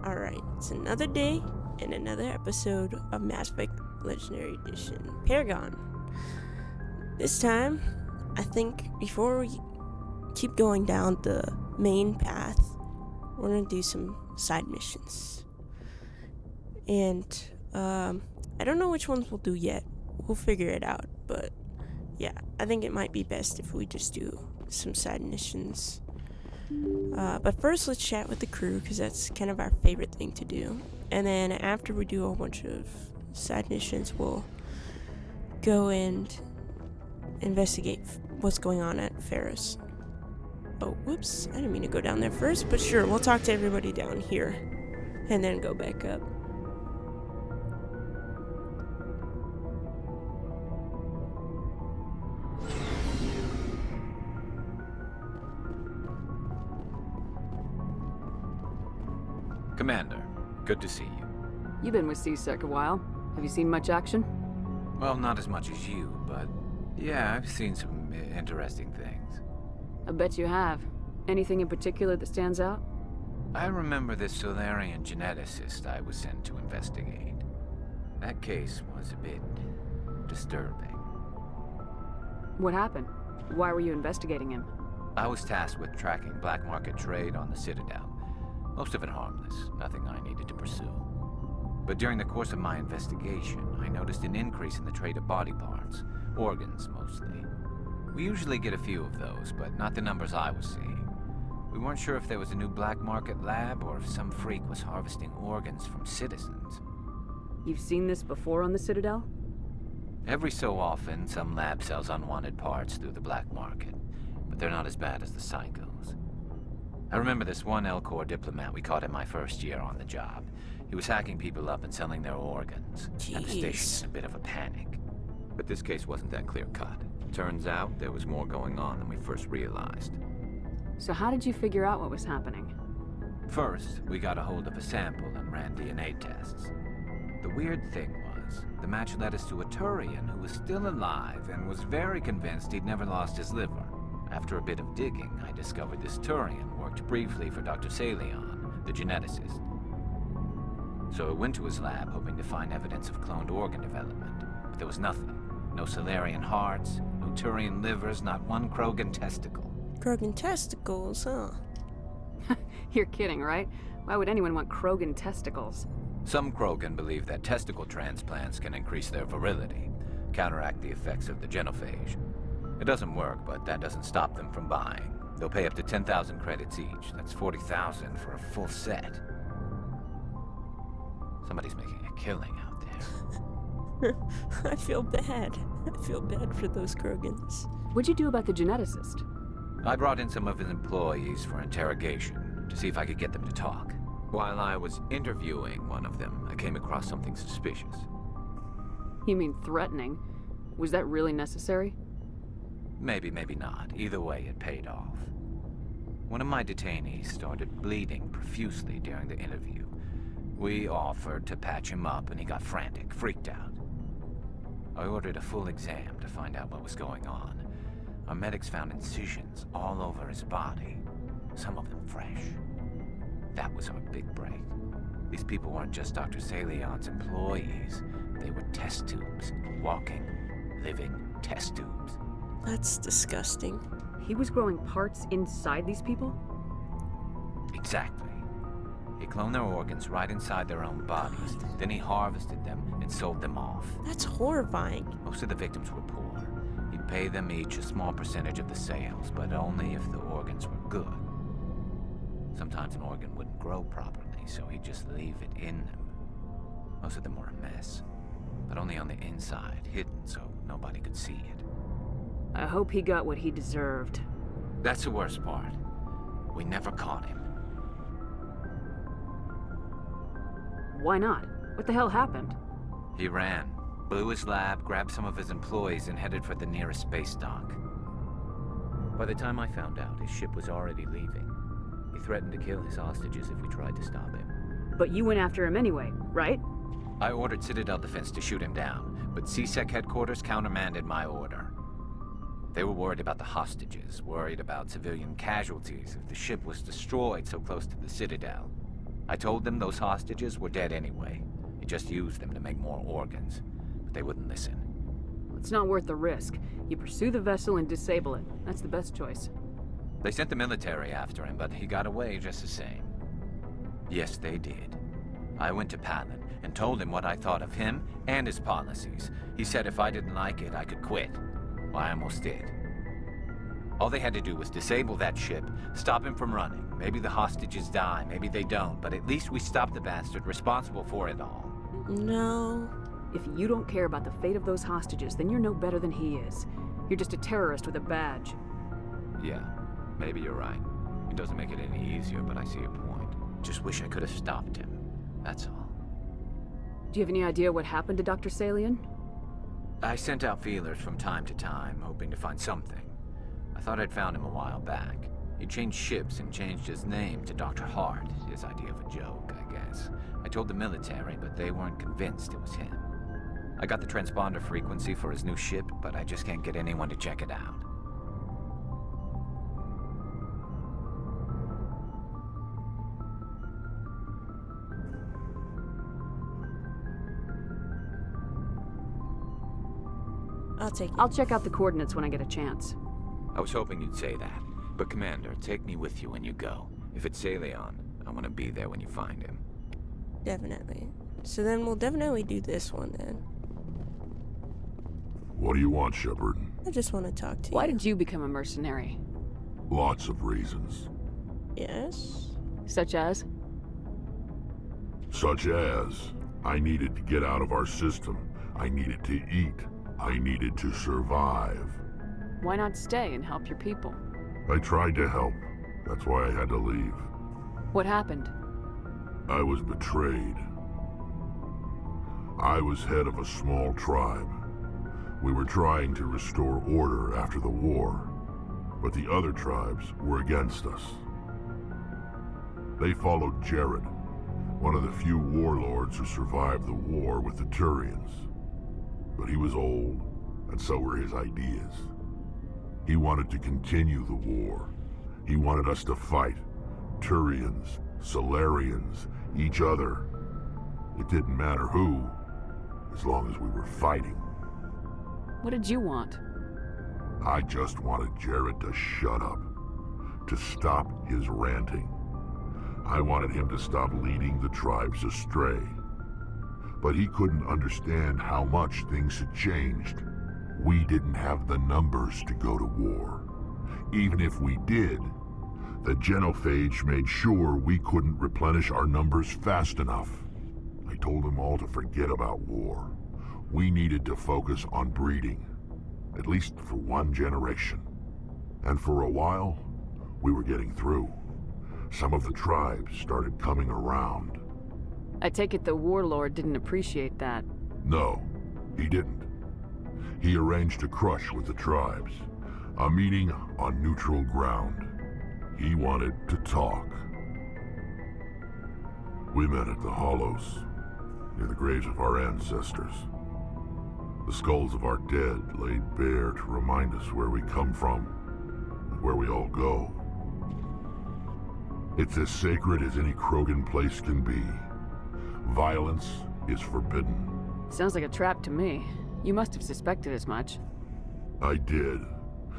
Alright, it's another day and another episode of Mass Effect Legendary Edition Paragon. This time, I think before we keep going down the main path, we're gonna do some side missions. And I don't know which ones we'll do yet. We'll figure it out, but yeah, I think it might be best if we just do some side missions. But first, let's chat with the crew, because that's kind of our favorite thing to do. And then after we do a whole bunch of side missions, we'll go and investigate what's going on at Ferris. Oh, whoops, I didn't mean to go down there first, but sure, we'll talk to everybody down here, and then go back up. Commander, good to see you. You've been with C-Sec a while. Have you seen much action? Well, not as much as you, but yeah, I've seen some interesting things. I bet you have. Anything in particular that stands out? I remember this Saleon geneticist I was sent to investigate. That case was a bit disturbing. What happened? Why were you investigating him? I was tasked with tracking black market trade on the Citadel. Most of it harmless, nothing I needed to pursue. But during the course of my investigation, I noticed an increase in the trade of body parts, organs mostly. We usually get a few of those, but not the numbers I was seeing. We weren't sure if there was a new black market lab or if some freak was harvesting organs from citizens. You've seen this before on the Citadel? Every so often, some lab sells unwanted parts through the black market, but they're not as bad as the psychos. I remember this one L-Corps diplomat we caught in my first year on the job. He was hacking people up and selling their organs. And the station's in a bit of a panic. But this case wasn't that clear-cut. Turns out there was more going on than we first realized. So how did you figure out what was happening? First, we got a hold of a sample and ran DNA tests. The weird thing was, the match led us to a Turian who was still alive and was very convinced he'd never lost his liver. After a bit of digging, I discovered this Turian worked briefly for Dr. Saleon, the geneticist. So I went to his lab hoping to find evidence of cloned organ development, but there was nothing. No Salarian hearts, no Turian livers, not one Krogan testicle. Krogan testicles, huh? You're kidding, right? Why would anyone want Krogan testicles? Some Krogan believe that testicle transplants can increase their virility, counteract the effects of the genophage. It doesn't work, but that doesn't stop them from buying. They'll pay up to 10,000 credits each. That's 40,000 for a full set. Somebody's making a killing out there. I feel bad. I feel bad for those Krogans. What'd you do about the geneticist? I brought in some of his employees for interrogation, to see if I could get them to talk. While I was interviewing one of them, I came across something suspicious. You mean threatening? Was that really necessary? Maybe, maybe not. Either way, it paid off. One of my detainees started bleeding profusely during the interview. We offered to patch him up, and he got frantic, freaked out. I ordered a full exam to find out what was going on. Our medics found incisions all over his body, some of them fresh. That was our big break. These people weren't just Dr. Saleon's employees. They were test tubes, walking, living test tubes. That's disgusting. He was growing parts inside these people? Exactly. He cloned their organs right inside their own bodies. Then he harvested them and sold them off. That's horrifying. Most of the victims were poor. He'd pay them each a small percentage of the sales, but only if the organs were good. Sometimes an organ wouldn't grow properly, so he'd just leave it in them. Most of them were a mess, but only on the inside, hidden so nobody could see it. I hope he got what he deserved. That's the worst part. We never caught him. Why not? What the hell happened? He ran, blew his lab, grabbed some of his employees, and headed for the nearest space dock. By the time I found out, his ship was already leaving. He threatened to kill his hostages if we tried to stop him. But you went after him anyway, right? I ordered Citadel Defense to shoot him down, but C-Sec headquarters countermanded my order. They were worried about the hostages, worried about civilian casualties if the ship was destroyed so close to the Citadel. I told them those hostages were dead anyway. He just used them to make more organs. But they wouldn't listen. It's not worth the risk. You pursue the vessel and disable it. That's the best choice. They sent the military after him, but he got away just the same. Yes, they did. I went to Palin and told him what I thought of him and his policies. He said if I didn't like it, I could quit. Well, I almost did. All they had to do was disable that ship, stop him from running. Maybe the hostages die, maybe they don't, but at least we stopped the bastard responsible for it all. No. If you don't care about the fate of those hostages, then you're no better than he is. You're just a terrorist with a badge. Yeah, maybe you're right. It doesn't make it any easier, but I see your point. Just wish I could have stopped him. That's all. Do you have any idea what happened to Dr. Saleon? I sent out feelers from time to time, hoping to find something. I thought I'd found him a while back. He changed ships and changed his name to Dr. Hart, his idea of a joke, I guess. I told the military, but they weren't convinced it was him. I got the transponder frequency for his new ship, but I just can't get anyone to check it out. I'll take it. I'll check out the coordinates when I get a chance. I was hoping you'd say that. But Commander, take me with you when you go. If it's Saleon, I want to be there when you find him. Definitely. So then we'll definitely do this one then. What do you want, Shepard? I just want to talk to you. Why did you become a mercenary? Lots of reasons. Yes? Such as? Such as, I needed to get out of our system. I needed to eat. I needed to survive. Why not stay and help your people? I tried to help. That's why I had to leave. What happened? I was betrayed. I was head of a small tribe. We were trying to restore order after the war, but the other tribes were against us. They followed Jared, one of the few warlords who survived the war with the Turians. But he was old, and so were his ideas. He wanted to continue the war. He wanted us to fight. Turians, Solarians, each other. It didn't matter who, as long as we were fighting. What did you want? I just wanted Jared to shut up, to stop his ranting. I wanted him to stop leading the tribes astray. But he couldn't understand how much things had changed. We didn't have the numbers to go to war. Even if we did, the genophage made sure we couldn't replenish our numbers fast enough. I told them all to forget about war. We needed to focus on breeding, at least for one generation. And for a while, we were getting through. Some of the tribes started coming around. I take it the warlord didn't appreciate that. No, he didn't. He arranged a crush with the tribes, a meeting on neutral ground. He wanted to talk. We met at the Hollows, near the graves of our ancestors. The skulls of our dead laid bare to remind us where we come from and where we all go. It's as sacred as any Krogan place can be. Violence is forbidden. Sounds like a trap to me. You must have suspected as much. I did.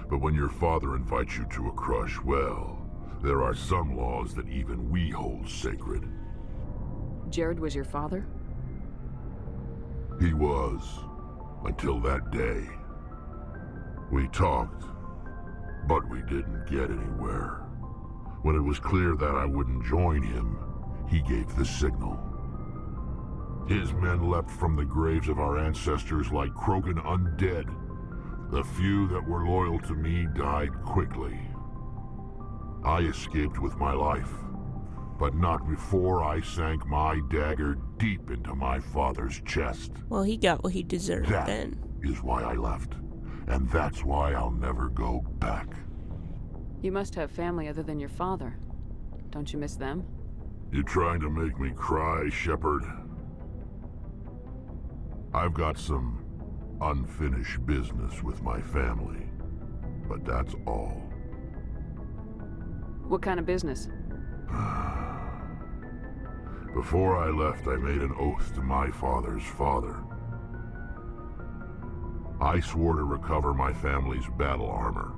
But when your father invites you to a crush, well, there are some laws that even we hold sacred. Jared was your father? He was, until that day. We talked, but we didn't get anywhere. When it was clear that I wouldn't join him, he gave the signal. His men leapt from the graves of our ancestors like Krogan undead. The few that were loyal to me died quickly. I escaped with my life, but not before I sank my dagger deep into my father's chest. Well, he got what he deserved That then. is why I left, and that's why I'll never go back. You must have family other than your father. Don't you miss them? You trying to make me cry, Shepard? I've got some unfinished business with my family, but that's all. What kind of business? Before I left, I made an oath to my father's father. I swore to recover my family's battle armor.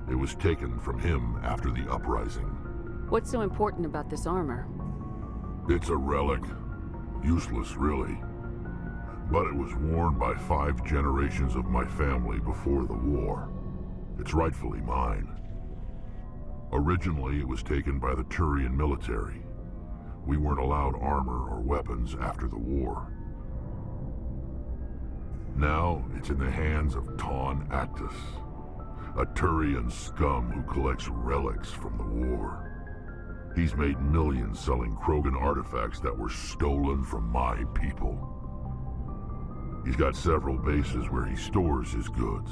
It was taken from him after the uprising. What's so important about this armor? It's a relic. Useless, really. But it was worn by 5 generations of my family before the war. It's rightfully mine. Originally, it was taken by the Turian military. We weren't allowed armor or weapons after the war. Now, it's in the hands of Ton Actus, a Turian scum who collects relics from the war. He's made millions selling Krogan artifacts that were stolen from my people. He's got several bases where he stores his goods,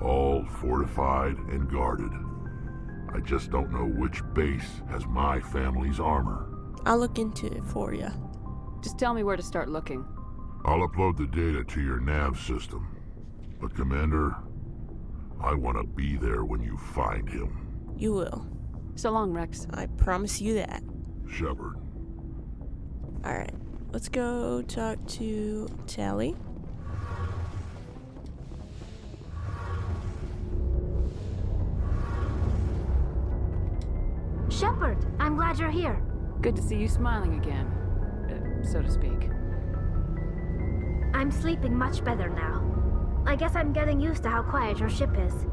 all fortified and guarded. I just don't know which base has my family's armor. I'll look into it for you. Just tell me where to start looking. I'll upload the data to your nav system. But Commander, I want to be there when you find him. You will. So long, Wrex. I promise you that. Shepard. Alright, let's go talk to Tally. Shepard, I'm glad you're here. Good to see you smiling again, so to speak. I'm sleeping much better now. I guess I'm getting used to how quiet your ship is.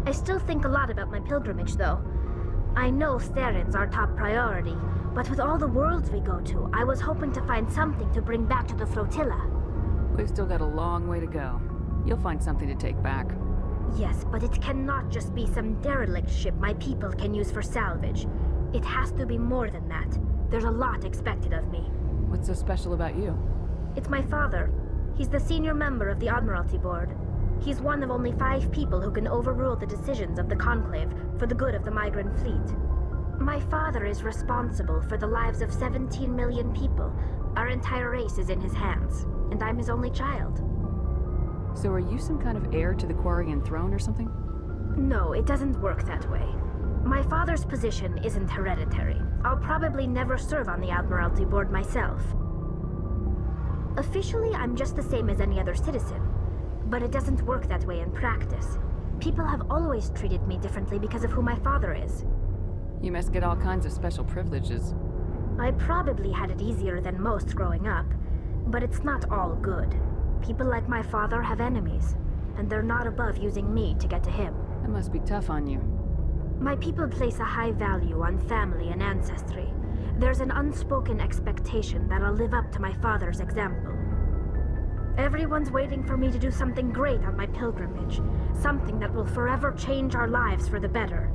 I still think a lot about my pilgrimage, though. I know Saren's our top priority, but with all the worlds we go to, I was hoping to find something to bring back to the flotilla. We've still got a long way to go. You'll find something to take back. Yes, but it cannot just be some derelict ship my people can use for salvage. It has to be more than that. There's a lot expected of me. What's so special about you? It's my father. He's the senior member of the Admiralty Board. He's one of only 5 people who can overrule the decisions of the Conclave for the good of the migrant fleet. My father is responsible for the lives of 17 million people. Our entire race is in his hands, and I'm his only child. So are you some kind of heir to the Quarian throne or something? No, it doesn't work that way. My father's position isn't hereditary. I'll probably never serve on the Admiralty Board myself. Officially, I'm just the same as any other citizen. But it doesn't work that way in practice. People have always treated me differently because of who my father is. You must get all kinds of special privileges. I probably had it easier than most growing up, but it's not all good. People like my father have enemies, and they're not above using me to get to him. That must be tough on you. My people place a high value on family and ancestry. There's an unspoken expectation that I'll live up to my father's example. Everyone's waiting for me to do something great on my pilgrimage, something that will forever change our lives for the better.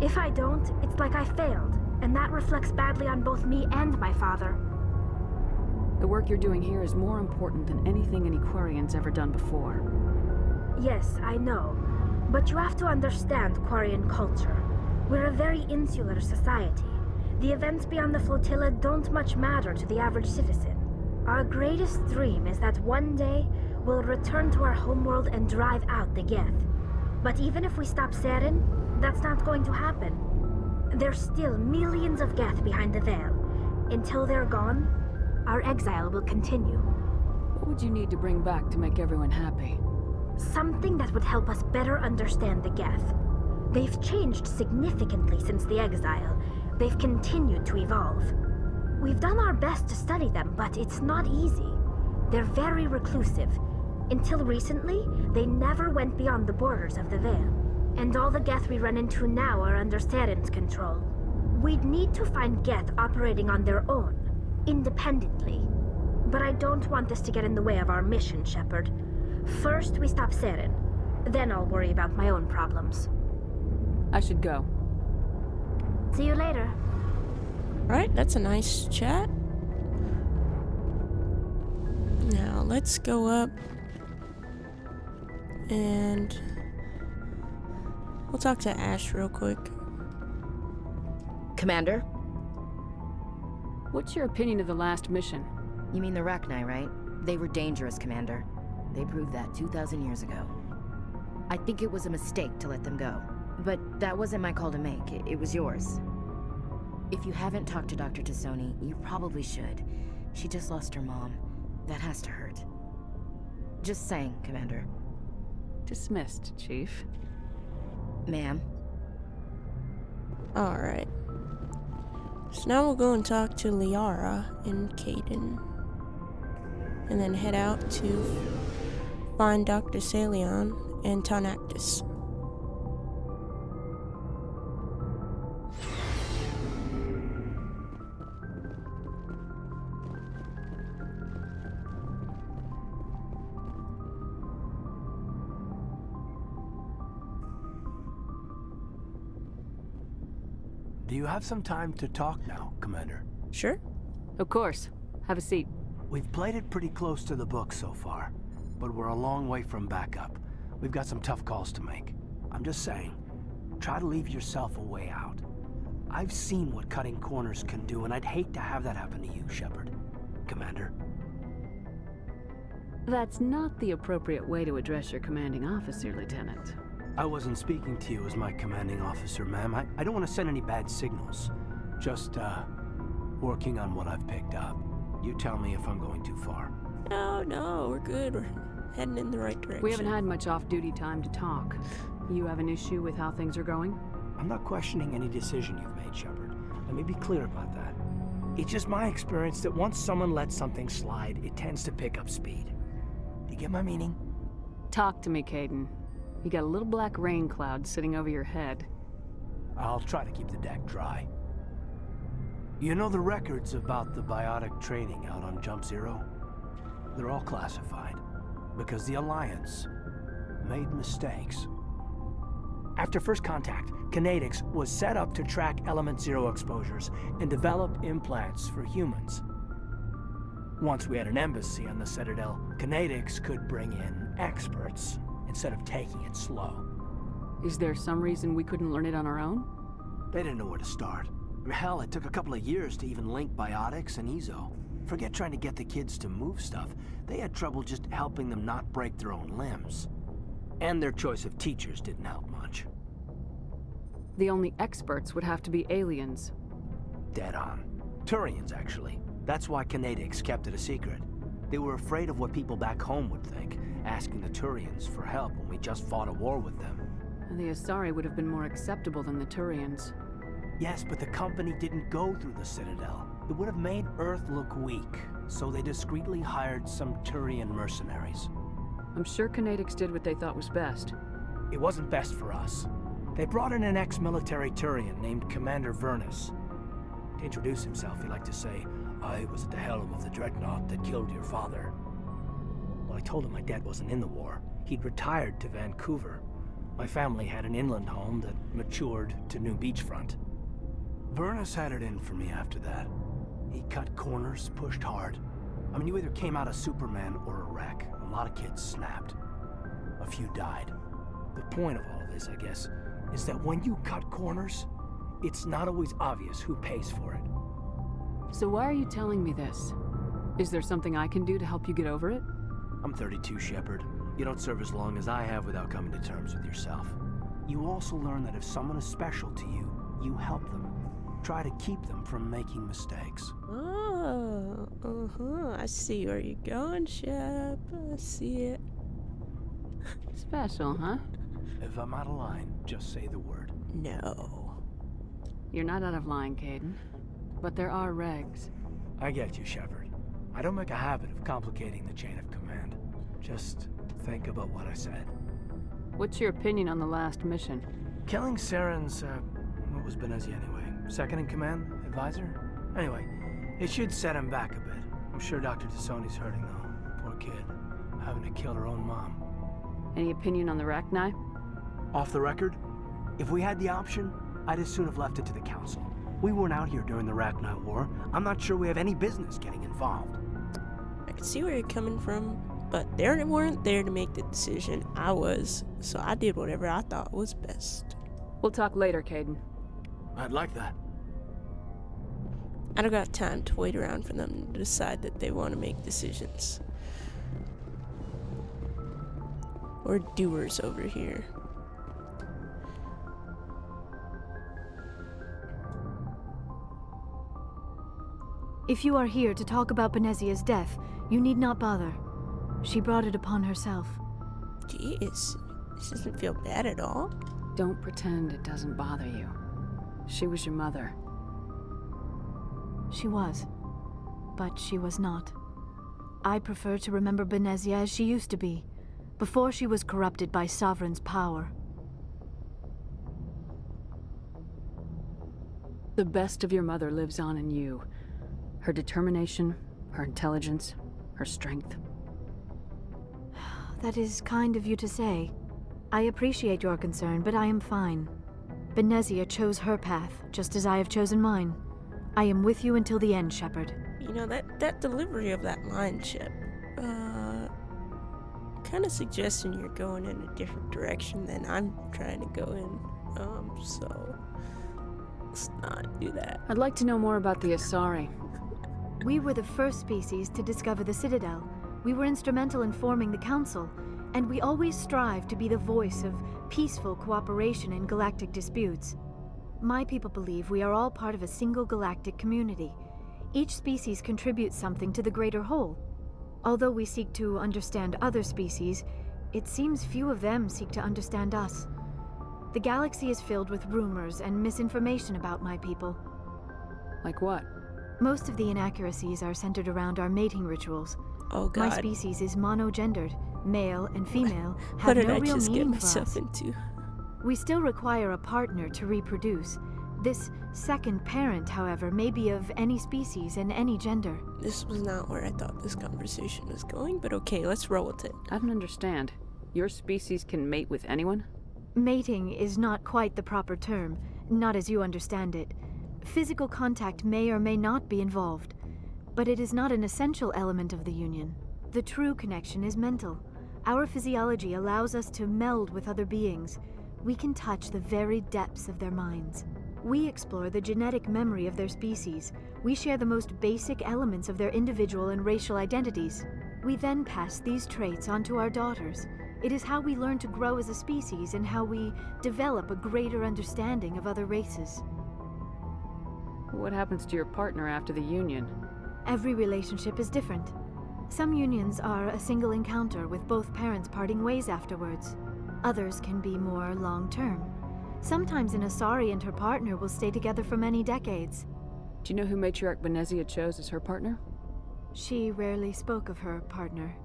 If I don't, it's like I failed, and that reflects badly on both me and my father. The work you're doing here is more important than anything any Quarian's ever done before. Yes, I know. But you have to understand Quarian culture. We're a very insular society. The events beyond the flotilla don't much matter to the average citizen. Our greatest dream is that one day we'll return to our homeworld and drive out the Geth. But even if we stop Saren, that's not going to happen. There's still millions of Geth behind the veil. Until they're gone, our exile will continue. What would you need to bring back to make everyone happy? Something that would help us better understand the Geth. They've changed significantly since the exile. They've continued to evolve. We've done our best to study them, but it's not easy. They're very reclusive. Until recently, they never went beyond the borders of the Veil. And all the Geth we run into now are under Saren's control. We'd need to find Geth operating on their own, independently. But I don't want this to get in the way of our mission, Shepard. First, we stop Saren. Then I'll worry about my own problems. I should go. See you later. Alright, that's a nice chat. Now, let's go up and we'll talk to Ash real quick. Commander? What's your opinion of the last mission? You mean the Rachni, right? They were dangerous, Commander. They proved that 2,000 years ago. I think it was a mistake to let them go. But that wasn't my call to make. It was yours. If you haven't talked to Dr. Tassoni, you probably should. She just lost her mom. That has to hurt. Just saying, Commander. Dismissed, Chief. Ma'am? Alright. So now we'll go and talk to Liara and Caden. And then head out to find Dr. Saleon and Tonactus. Do you have some time to talk now, Commander? Sure? Of course. Have a seat. We've played it pretty close to the book so far, but we're a long way from backup. We've got some tough calls to make. I'm just saying, try to leave yourself a way out. I've seen what cutting corners can do, and I'd hate to have that happen to you, Shepard. Commander. That's not the appropriate way to address your commanding officer, Lieutenant. I wasn't speaking to you as my commanding officer, ma'am. I don't want to send any bad signals. Just, working on what I've picked up. You tell me if I'm going too far. No, we're good. We're heading in the right direction. We haven't had much off-duty time to talk. You have an issue with how things are going? I'm not questioning any decision you've made, Shepard. Let me be clear about that. It's just my experience that once someone lets something slide, it tends to pick up speed. Do you get my meaning? Talk to me, Caden. You got a little black rain cloud sitting over your head. I'll try to keep the deck dry. You know the records about the biotic training out on Jump Zero? They're all classified, because the Alliance made mistakes. After first contact, Kinetics was set up to track Element Zero exposures and develop implants for humans. Once we had an embassy on the Citadel, Kinetics could bring in experts instead of taking it slow. Is there some reason we couldn't learn it on our own? They didn't know where to start. Hell, it took a couple of years to even link biotics and Ezo. Forget trying to get the kids to move stuff. They had trouble just helping them not break their own limbs. And their choice of teachers didn't help much. The only experts would have to be aliens. Dead on. Turians, actually. That's why Kinetics kept it a secret. They were afraid of what people back home would think, asking the Turians for help when we just fought a war with them. And the Asari would have been more acceptable than the Turians. Yes, but the company didn't go through the Citadel. It would have made Earth look weak, so they discreetly hired some Turian mercenaries. I'm sure Kinetics did what they thought was best. It wasn't best for us. They brought in an ex-military Turian named Commander Vernus. To introduce himself, he liked to say, "I was at the helm of the dreadnought that killed your father." Well, I told him my dad wasn't in the war. He'd retired to Vancouver. My family had an inland home that matured to new beachfront. Vernus had it in for me after that. He cut corners, pushed hard. I mean, you either came out a Superman or a wreck. A lot of kids snapped. A few died. The point of all of this, I guess, is that when you cut corners, it's not always obvious who pays for it. So why are you telling me this? Is there something I can do to help you get over it? I'm 32, Shepard. You don't serve as long as I have without coming to terms with yourself. You also learn that if someone is special to you, you help them. Try to keep them from making mistakes. Oh, I see where you're going, Shep. I see it. Special, huh? If I'm out of line, just say the word. No. You're not out of line, Caden. But there are regs. I get you, Shepard. I don't make a habit of complicating the chain of command. Just think about what I said. What's your opinion on the last mission? Killing Saren's, what was Benezi anyway? Second in command? Advisor? Anyway, it should set him back a bit. I'm sure Dr. Tassoni's hurting though. Poor kid. Having to kill her own mom. Any opinion on the Rachni? Off the record, if we had the option, I'd as soon have left it to the Council. We weren't out here during the Rachni War. I'm not sure we have any business getting involved. I can see where you're coming from, but they weren't there to make the decision. I was, so I did whatever I thought was best. We'll talk later, Caden. I'd like that. I don't got time to wait around for them to decide that they want to make decisions. We're doers over here. If you are here to talk about Benezia's death, you need not bother. She brought it upon herself. Jeez, this doesn't feel bad at all. Don't pretend it doesn't bother you. She was your mother. She was. But she was not. I prefer to remember Benezia as she used to be, before she was corrupted by Sovereign's power. The best of your mother lives on in you. Her determination, her intelligence, her strength. That is kind of you to say. I appreciate your concern, but I am fine. Benezia chose her path, just as I have chosen mine. I am with you until the end, Shepard. You know, that delivery of that line, Shep, kind of suggesting you're going in a different direction than I'm trying to go in. So let's not do that. I'd like to know more about the Asari. We were the first species to discover the Citadel. We were instrumental in forming the Council, and we always strive to be the voice of peaceful cooperation in galactic disputes. My people believe we are all part of a single galactic community. Each species contributes something to the greater whole. Although we seek to understand other species, it seems few of them seek to understand us. The galaxy is filled with rumors and misinformation about my people. Like what? Most of the inaccuracies are centered around our mating rituals. Oh God. My species is monogendered. Male and female What have did no I real just get meaning for myself us. into? We still require a partner to reproduce. This second parent, however, may be of any species and any gender. This was not where I thought this conversation was going, but okay, let's roll with it. I don't understand. Your species can mate with anyone? Mating is not quite the proper term, not as you understand it. Physical contact may or may not be involved, but it is not an essential element of the union. The true connection is mental. Our physiology allows us to meld with other beings. We can touch the very depths of their minds. We explore the genetic memory of their species. We share the most basic elements of their individual and racial identities. We then pass these traits on to our daughters. It is how we learn to grow as a species and how we develop a greater understanding of other races. What happens to your partner after the union? Every relationship is different. Some unions are a single encounter with both parents parting ways afterwards. Others can be more long-term. Sometimes an Asari and her partner will stay together for many decades. Do you know who Matriarch Benezia chose as her partner? She rarely spoke of her partner.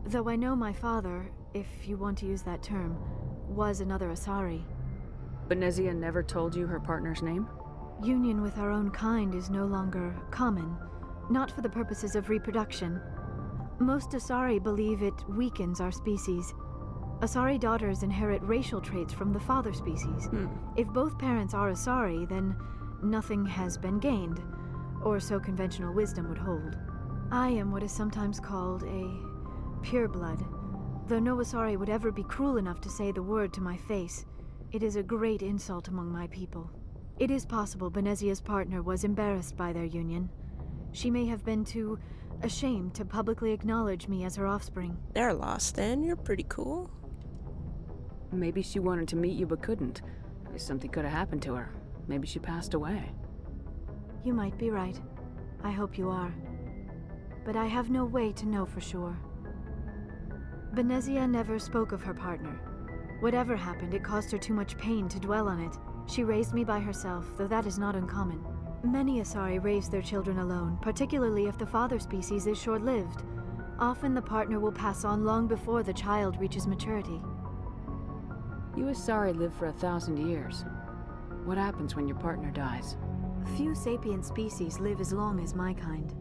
Though I know my father, if you want to use that term, was another Asari. Benezia never told you her partner's name? Union with our own kind is no longer common, not for the purposes of reproduction. Most Asari believe it weakens our species. Asari daughters inherit racial traits from the father species. If both parents are Asari, then nothing has been gained, or so conventional wisdom would hold. I am what is sometimes called a pureblood, though no Asari would ever be cruel enough to say the word to my face. It is a great insult among my people. It is possible Benezia's partner was embarrassed by their union. She may have been too ashamed to publicly acknowledge me as her offspring. They're lost then. You're pretty cool. Maybe she wanted to meet you but couldn't. Maybe something could have happened to her. Maybe she passed away. You might be right. I hope you are. But I have no way to know for sure. Benezia never spoke of her partner. Whatever happened, it caused her too much pain to dwell on it. She raised me by herself, though that is not uncommon. Many Asari raise their children alone, particularly if the father species is short-lived. Often the partner will pass on long before the child reaches maturity. You Asari live for 1,000 years. What happens when your partner dies? Few sapient species live as long as my kind.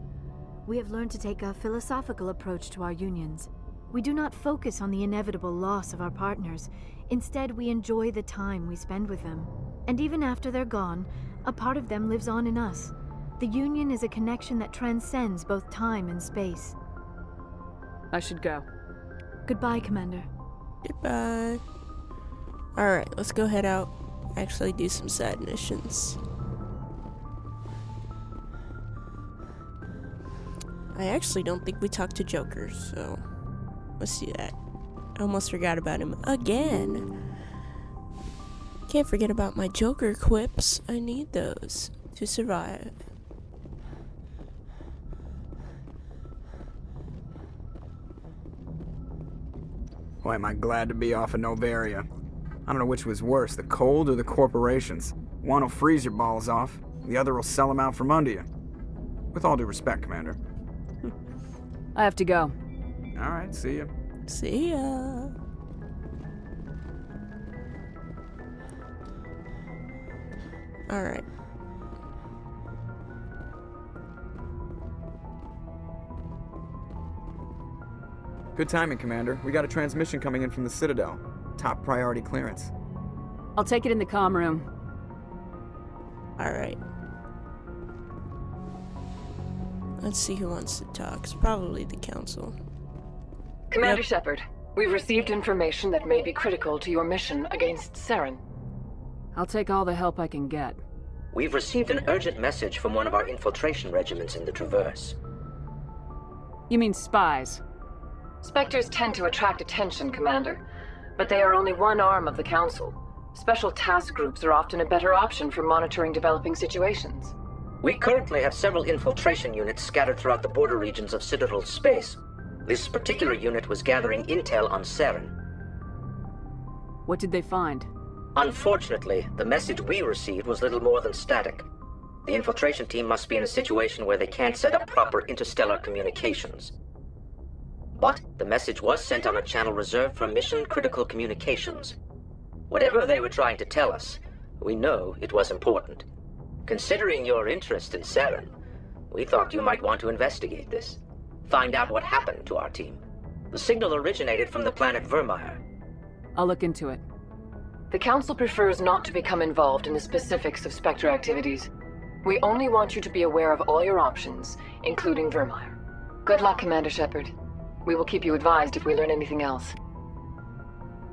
We have learned to take a philosophical approach to our unions. We do not focus on the inevitable loss of our partners. Instead, we enjoy the time we spend with them. And even after they're gone, a part of them lives on in us. The union is a connection that transcends both time and space. I should go. Goodbye, Commander. Goodbye. Alright, let's go head out. Actually do some side missions. I actually don't think we talked to Joker, so let's do that. I almost forgot about him again. Can't forget about my Joker quips. I need those to survive. Boy, am I glad to be off of Novaria. I don't know which was worse, the cold or the corporations. One will freeze your balls off, the other will sell them out from under you. With all due respect, Commander. I have to go. Alright, see ya. See ya. Alright. Good timing, Commander. We got a transmission coming in from the Citadel. Top priority clearance. I'll take it in the comm room. Alright. Let's see who wants to talk. It's probably the Council. Commander Shepard, we've received information that may be critical to your mission against Saren. I'll take all the help I can get. We've received an urgent message from one of our infiltration regiments in the Traverse. You mean spies? Spectres tend to attract attention, Commander, but they are only one arm of the Council. Special task groups are often a better option for monitoring developing situations. We currently have several infiltration units scattered throughout the border regions of Citadel space. This particular unit was gathering intel on Saren. What did they find? Unfortunately, the message we received was little more than static. The infiltration team must be in a situation where they can't set up proper interstellar communications. But the message was sent on a channel reserved for mission-critical communications. Whatever they were trying to tell us, we know it was important. Considering your interest in Saren, we thought you might want to investigate this. Find out what happened to our team. The signal originated from the planet Vermeer. I'll look into it. The Council prefers not to become involved in the specifics of Spectre activities. We only want you to be aware of all your options, including Vermeer. Good luck, Commander Shepard. We will keep you advised if we learn anything else.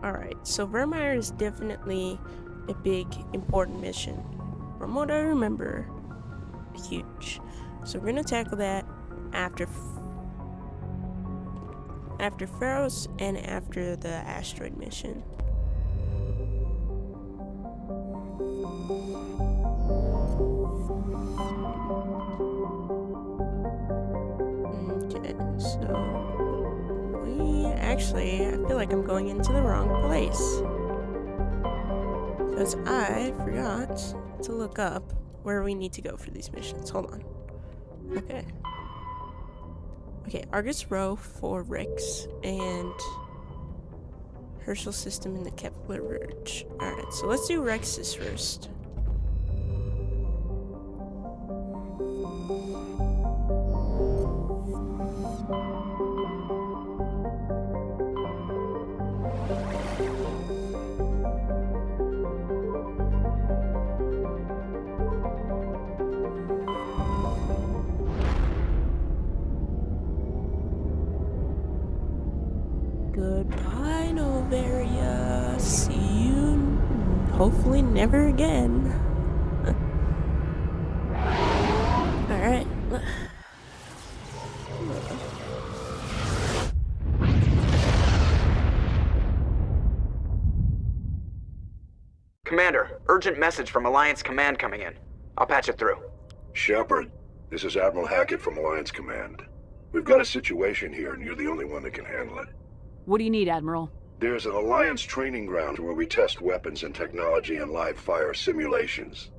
Alright, so Vermeer is definitely a big, important mission. From what I remember, huge. So we're gonna tackle that after Pharaohs and after the asteroid mission. Okay, so actually, I feel like I'm going into the wrong place. Because I forgot to look up where we need to go for these missions. Hold on. Okay. Okay, Argus Row for Wrex and Herschel system in the Kepler Verge. Alright, so let's do Wrex's first. Goodbye, Novaria. See you hopefully never again. Alright. Commander, urgent message from Alliance Command coming in. I'll patch it through. Shepard, this is Admiral Hackett from Alliance Command. We've got a situation here, and you're the only one that can handle it. What do you need, Admiral? There's an Alliance training ground where we test weapons and technology in live fire simulations.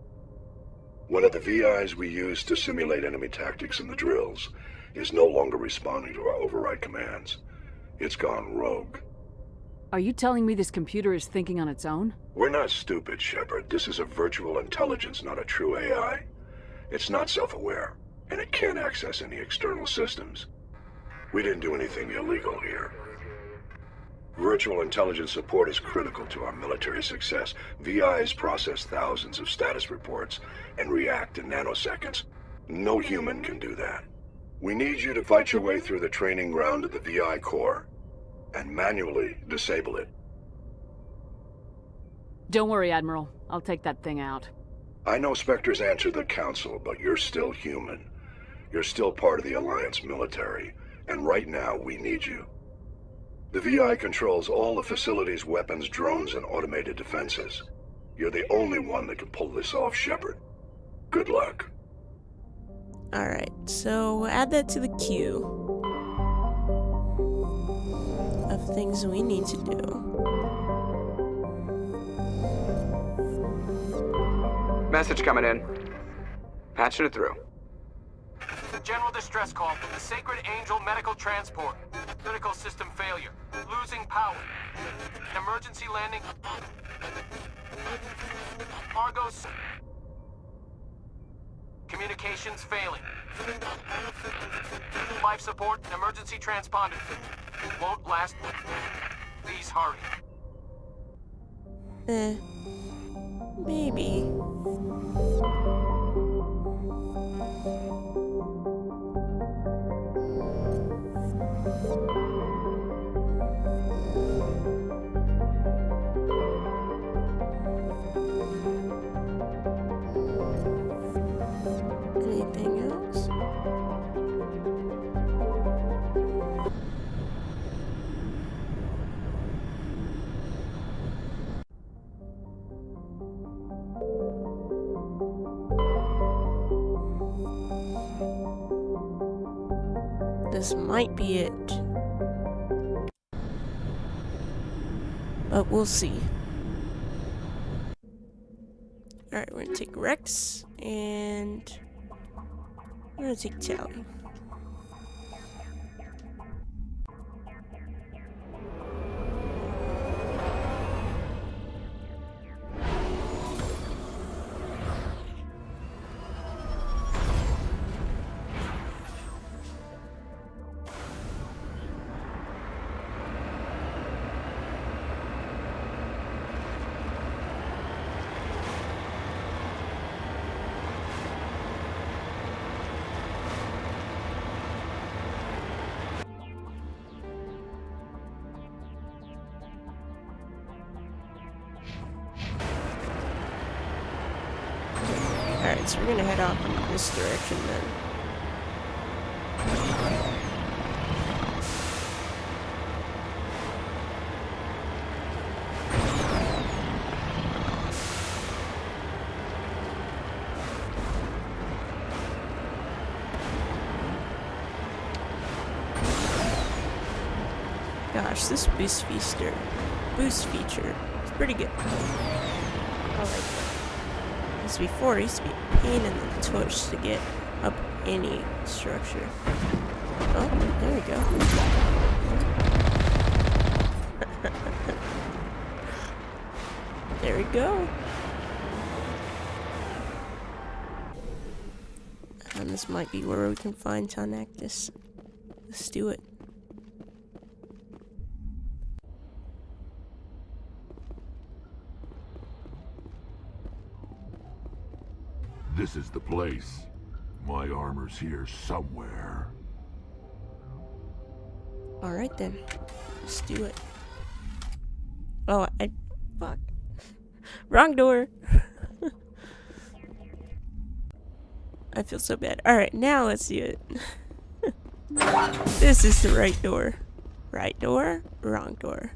One of the VIs we use to simulate enemy tactics in the drills is no longer responding to our override commands. It's gone rogue. Are you telling me this computer is thinking on its own? We're not stupid, Shepard. This is a virtual intelligence, not a true AI. It's not self-aware, and it can't access any external systems. We didn't do anything illegal here. Virtual intelligence support is critical to our military success. VIs process thousands of status reports and react in nanoseconds. No human can do that. We need you to fight your way through the training ground of the VI core and manually disable it. Don't worry, Admiral. I'll take that thing out. I know Spectres answer the Council, but you're still human. You're still part of the Alliance military, and right now we need you. The VI controls all the facility's weapons, drones, and automated defenses. You're the only one that can pull this off, Shepard. Good luck. Alright, so add that to the queue of things we need to do. Message coming in. Patching it through. General distress call from the Sacred Angel Medical Transport. Critical system failure. Losing power. Emergency landing. Argos. Communications failing. Life support and emergency transponder. Won't last. Please hurry. Maybe. Anything else? This might be it. But we'll see. Alright, we're gonna take Wrex and we're gonna take Tally. Alright, so we're gonna head off in this direction then. Gosh, this boost feature is pretty good. I like it. Because before, it used to be a pain in the tush to get up any structure. Oh, there we go. There we go. And this might be where we can find Tonactus. Let's do it. This is the place. My armor's here somewhere. Alright then. Let's do it. Oh, fuck. Wrong door. I feel so bad. Alright, now let's do it. This is the right door. Right door, wrong door.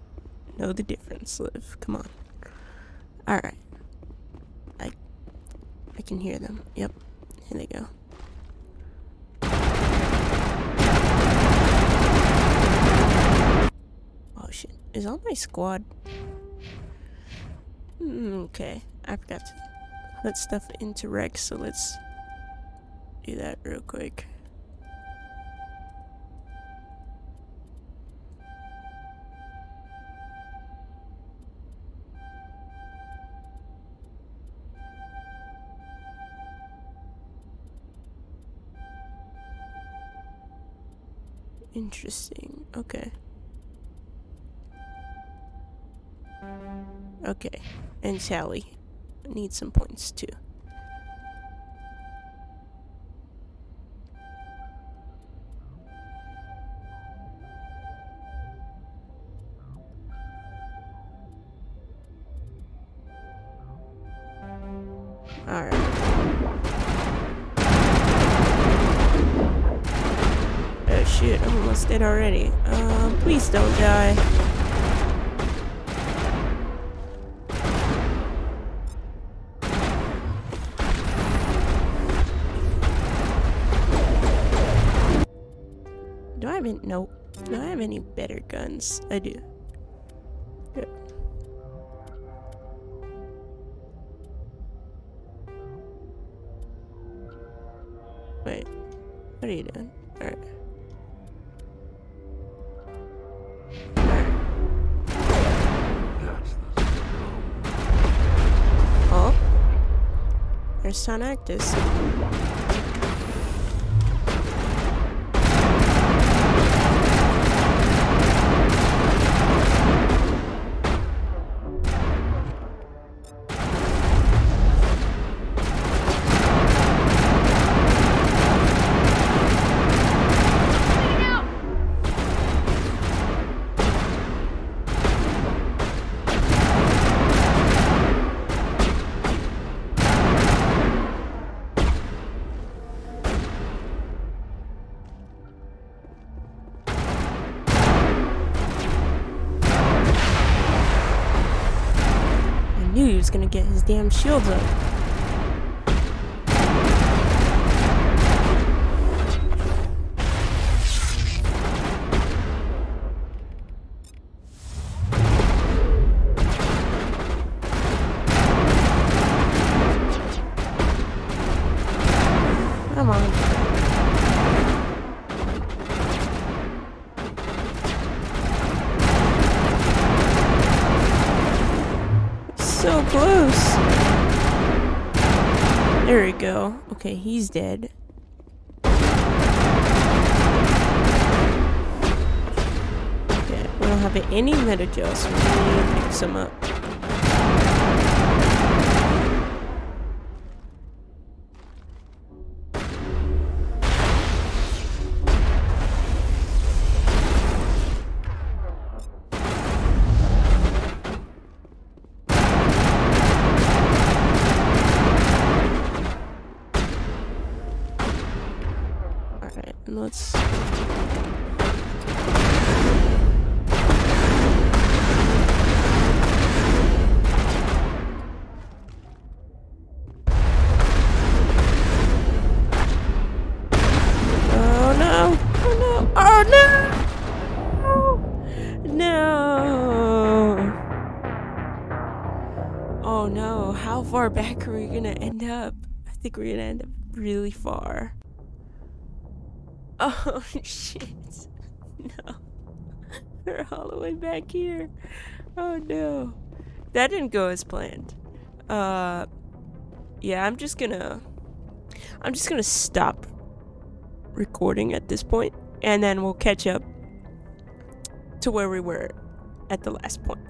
Know the difference, Liv. Come on. Alright. I can hear them. Yep. Here they go. Oh shit. Is all my squad? Okay. I forgot to put stuff into Wrex, so let's do that real quick. Interesting. Okay. Okay. And Sally needs some points too. Alright. Oh shit, I'm almost dead already. Please don't die. Do I have any? Nope. Do I have any better guns? I do. Yeah. Wait. What are you doing? Alright. Oh. There's Sonactus. Knew he was gonna get his damn shields up. Come on. So close. There we go. Okay, he's dead. Okay, we don't have any meta gels, so we need to pick some up. Let's... Oh no! Oh no! Oh no! No! Oh no! How far back are we gonna end up? I think we're gonna end up really far. Oh shit. No. We're all the way back here. Oh no. That didn't go as planned. Yeah, I'm just gonna stop recording at this point, and then we'll catch up to where we were at the last point.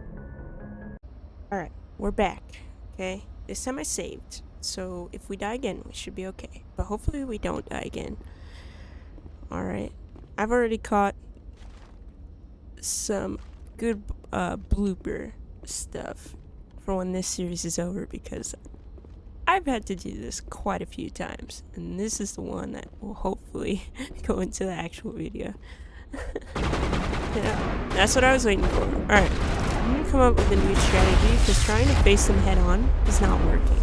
Alright, we're back. Okay? This time I saved. So if we die again, we should be okay. But hopefully we don't die again. Alright, I've already caught some good blooper stuff for when this series is over, because I've had to do this quite a few times, and this is the one that will hopefully go into the actual video. Yeah, that's what I was waiting for. Alright, I'm gonna come up with a new strategy, because trying to face them head on is not working.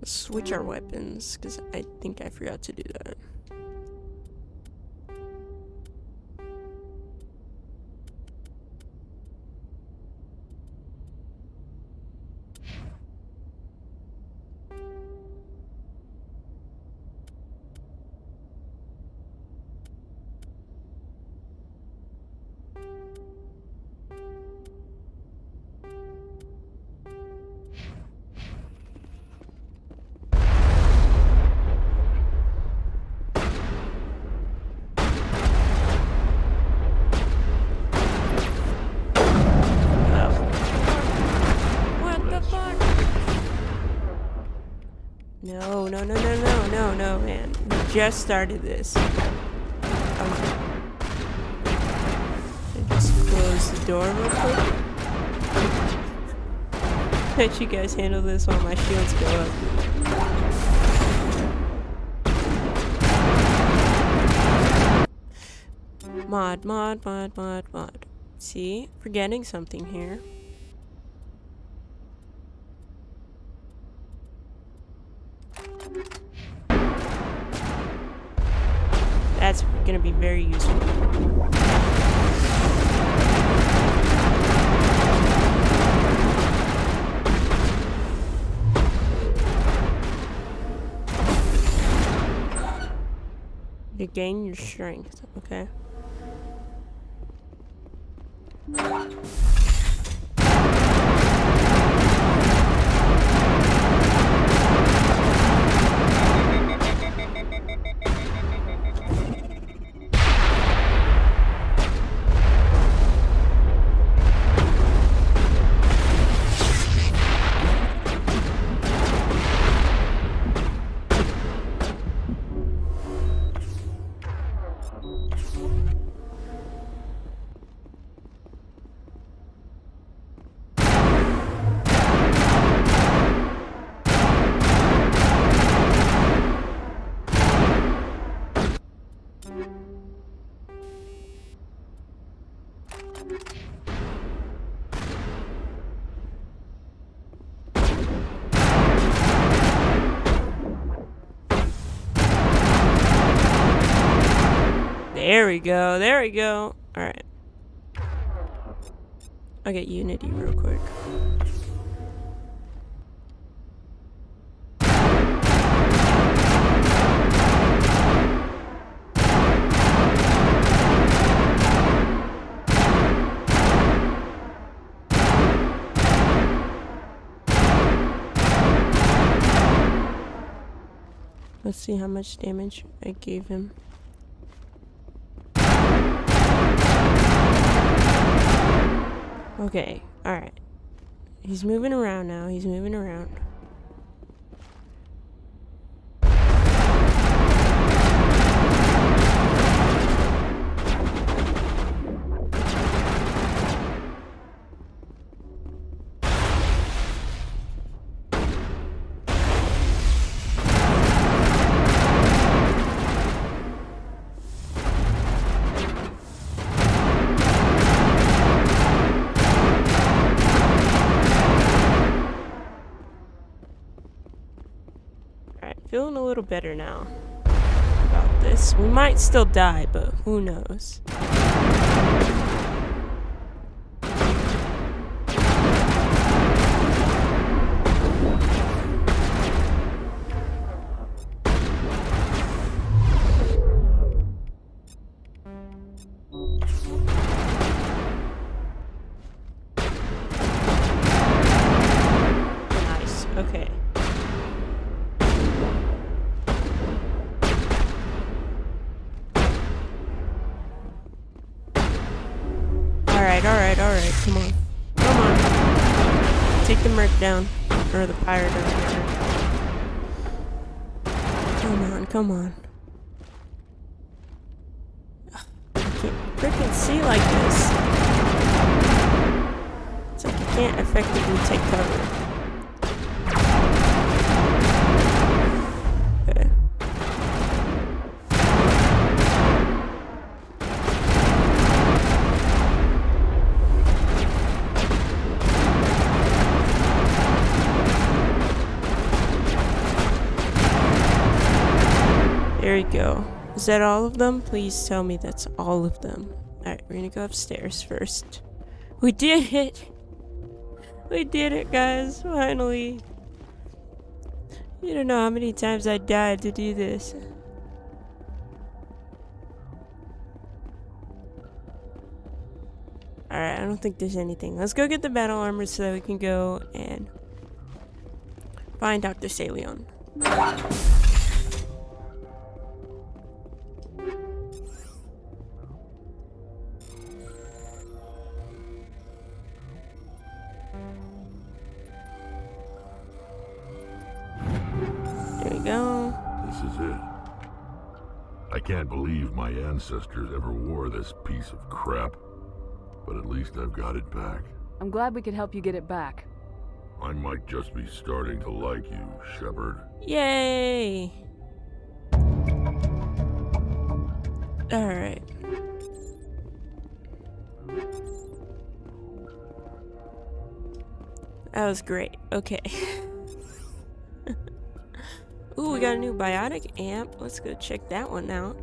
Switch our weapons, because I think I forgot to do that. No, man. We just started this. Just close the door real quick. Let you guys handle this while my shields go up. Mod. See? Forgetting something here. That's gonna be very useful. You gain your strength, okay? There we go. There we go. Alright. I'll get Unity real quick. Let's see how much damage I gave him. Okay, alright. He's moving around now. He's moving around. Feeling a little better now about this. We might still die, but who knows? Nice. Okay. Alright, come on. Come on. Take the merc down. Or the pirate or whatever. Come on. Ugh, I can't freaking see like this. It's like I can't effectively take cover. Okay. There we go. Is that all of them? Please tell me that's all of them. Alright, we're gonna go upstairs first. We did it! We did it, guys. Finally. You don't know how many times I died to do this. Alright, I don't think there's anything. Let's go get the battle armor so that we can go and find Dr. Saleon. This is it. I can't believe my ancestors ever wore this piece of crap, but at least I've got it back. I'm glad we could help you get it back. I might just be starting to like you, Shepard. Yay! Alright. That was great. Okay. Ooh, we got a new biotic amp. Let's go check that one out.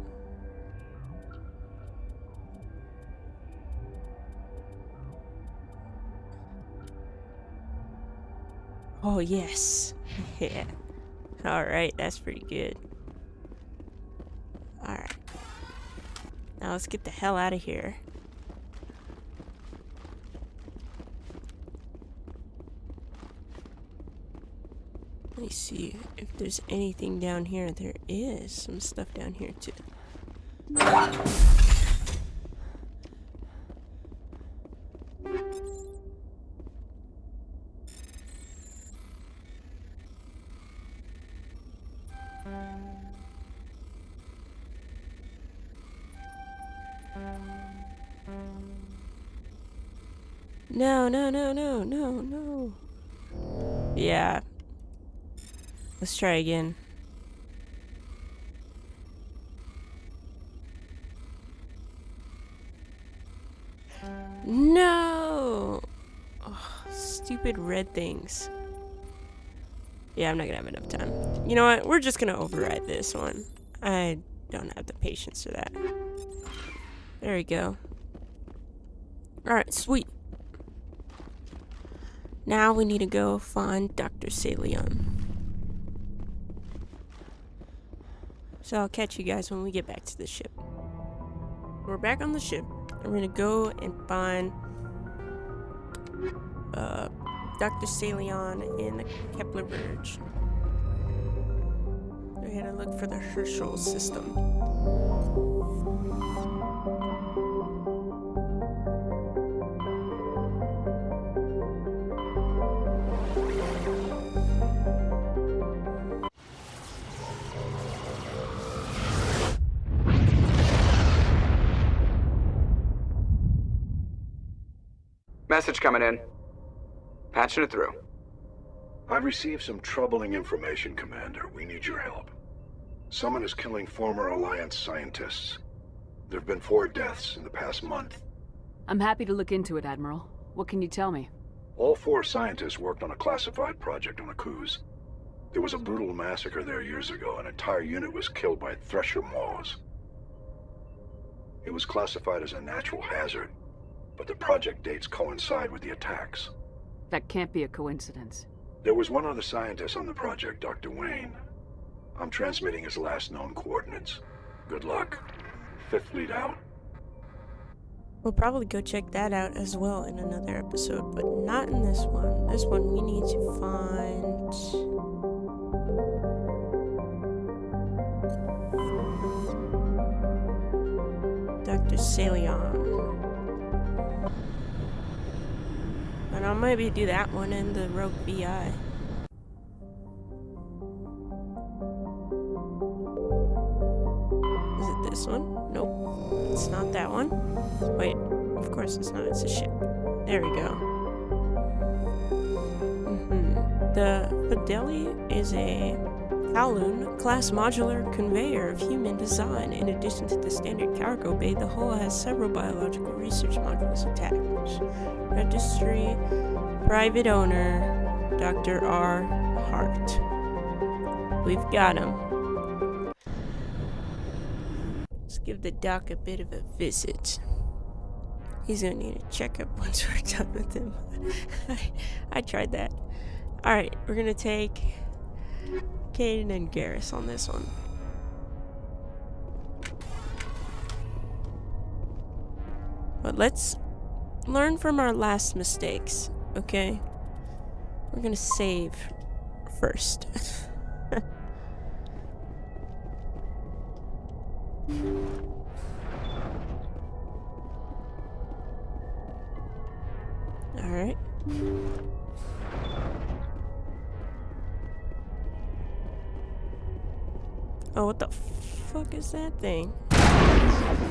Oh, yes. Yeah. Alright, that's pretty good. Alright. Now let's get the hell out of here. Let me see if there's anything down here. There is some stuff down here too. No, no, no, no, no, no. Yeah. Let's try again. No! Oh, stupid red things. Yeah, I'm not gonna have enough time. You know what? We're just gonna override this one. I don't have the patience for that. There we go. Alright, sweet. Now we need to go find Dr. Saleon. So I'll catch you guys when we get back to the ship. We're back on the ship. We're gonna go and find Dr. Saleon in the Kepler Verge. We're gonna look for the Herschel system. Message coming in. Patching it through. I've received some troubling information, Commander. We need your help. Someone is killing former Alliance scientists. There have been 4 deaths in the past month. I'm happy to look into it, Admiral. What can you tell me? All 4 scientists worked on a classified project on Akuz. There was a brutal massacre there years ago. An entire unit was killed by Thresher maws. It was classified as a natural hazard, but the project dates coincide with the attacks. That can't be a coincidence. There was one other scientist on the project, Dr. Wayne. I'm transmitting his last known coordinates. Good luck. 5th fleet out. We'll probably go check that out as well in another episode, but not in this one. This one we need to find... Dr. Saleon. And I'll maybe do that one in the Rogue VI. Is it this one? Nope. It's not that one. Wait, of course it's not. It's a ship. There we go. The Fideli is a Kowloon class modular conveyor of human design. In addition to the standard cargo bay, the hull has several biological research modules attached. Registry, private owner, Dr. R. Hart. We've got him. Let's give the doc a bit of a visit. He's gonna need a checkup once we're done with him. I tried that. Alright, we're gonna take Caden and Garrus on this one. But let's learn from our last mistakes, okay? We're gonna save first. Alright. Oh, what the fuck is that thing?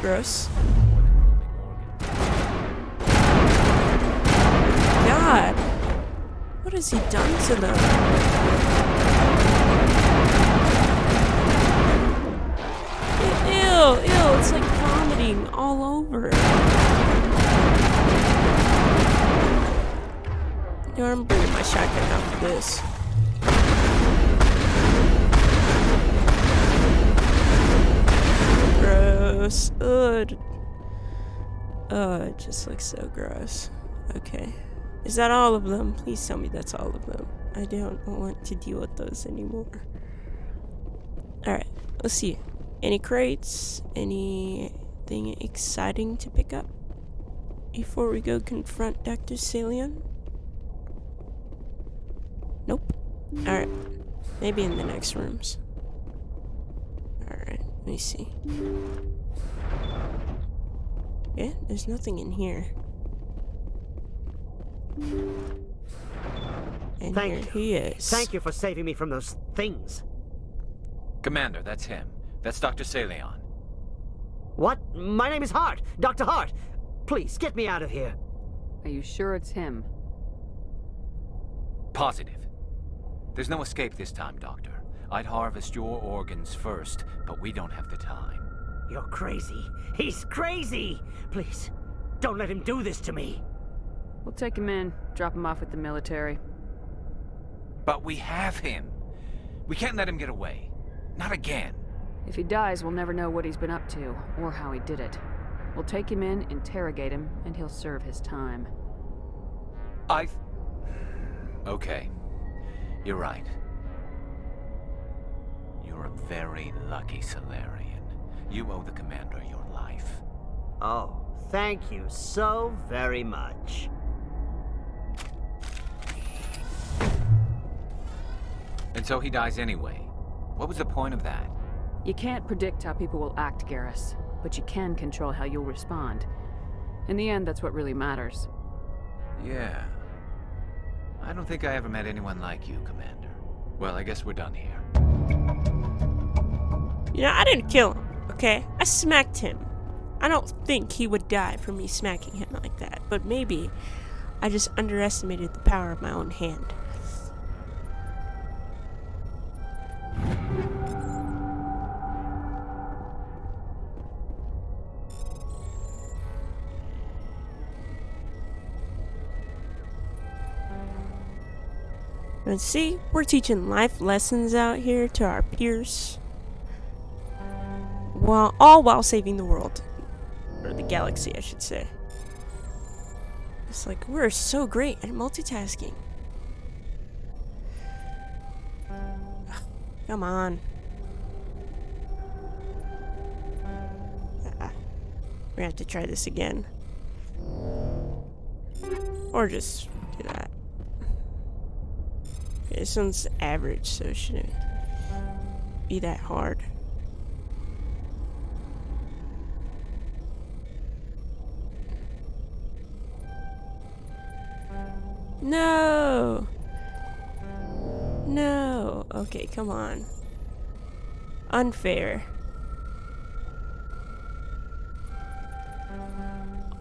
Gross. God! What has he done to them? Ew, it's like vomiting all over. You know, I'm bringing my shotgun out for this. Gross. Ugh. Oh, it just looks so gross. Okay. Is that all of them? Please tell me that's all of them. I don't want to deal with those anymore. Alright, let's see. Any crates? Anything exciting to pick up before we go confront Dr. Saleon? Nope. Alright. Maybe in the next rooms. Alright, let me see. Yeah, there's nothing in here. And here he is. Thank you for saving me from those things. Commander, that's him. That's Dr. Saleon. What? My name is Hart. Dr. Hart. Please, get me out of here. Are you sure it's him? Positive. There's no escape this time, Doctor. I'd harvest your organs first, but we don't have the time. You're crazy. He's crazy! Please, don't let him do this to me. We'll take him in, drop him off with the military. But we have him. We can't let him get away. Not again. If he dies, we'll never know what he's been up to, or how he did it. We'll take him in, interrogate him, and he'll serve his time. Okay. You're right. You're a very lucky Salarian. You owe the Commander your life. Oh, thank you so very much. And so he dies anyway. What was the point of that? You can't predict how people will act, Garrus, but you can control how you'll respond. In the end, that's what really matters. Yeah. I don't think I ever met anyone like you, Commander. Well, I guess we're done here. You know, I didn't kill him, okay? I smacked him. I don't think he would die for me smacking him like that, but maybe I just underestimated the power of my own hand. And see, we're teaching life lessons out here to our peers. All while saving the world. Or the galaxy, I should say. It's like, we're so great at multitasking. Come on. We're gonna have to try this again. Or just do that. Okay, this one's average, so it shouldn't be that hard. No! No! Okay, come on. Unfair.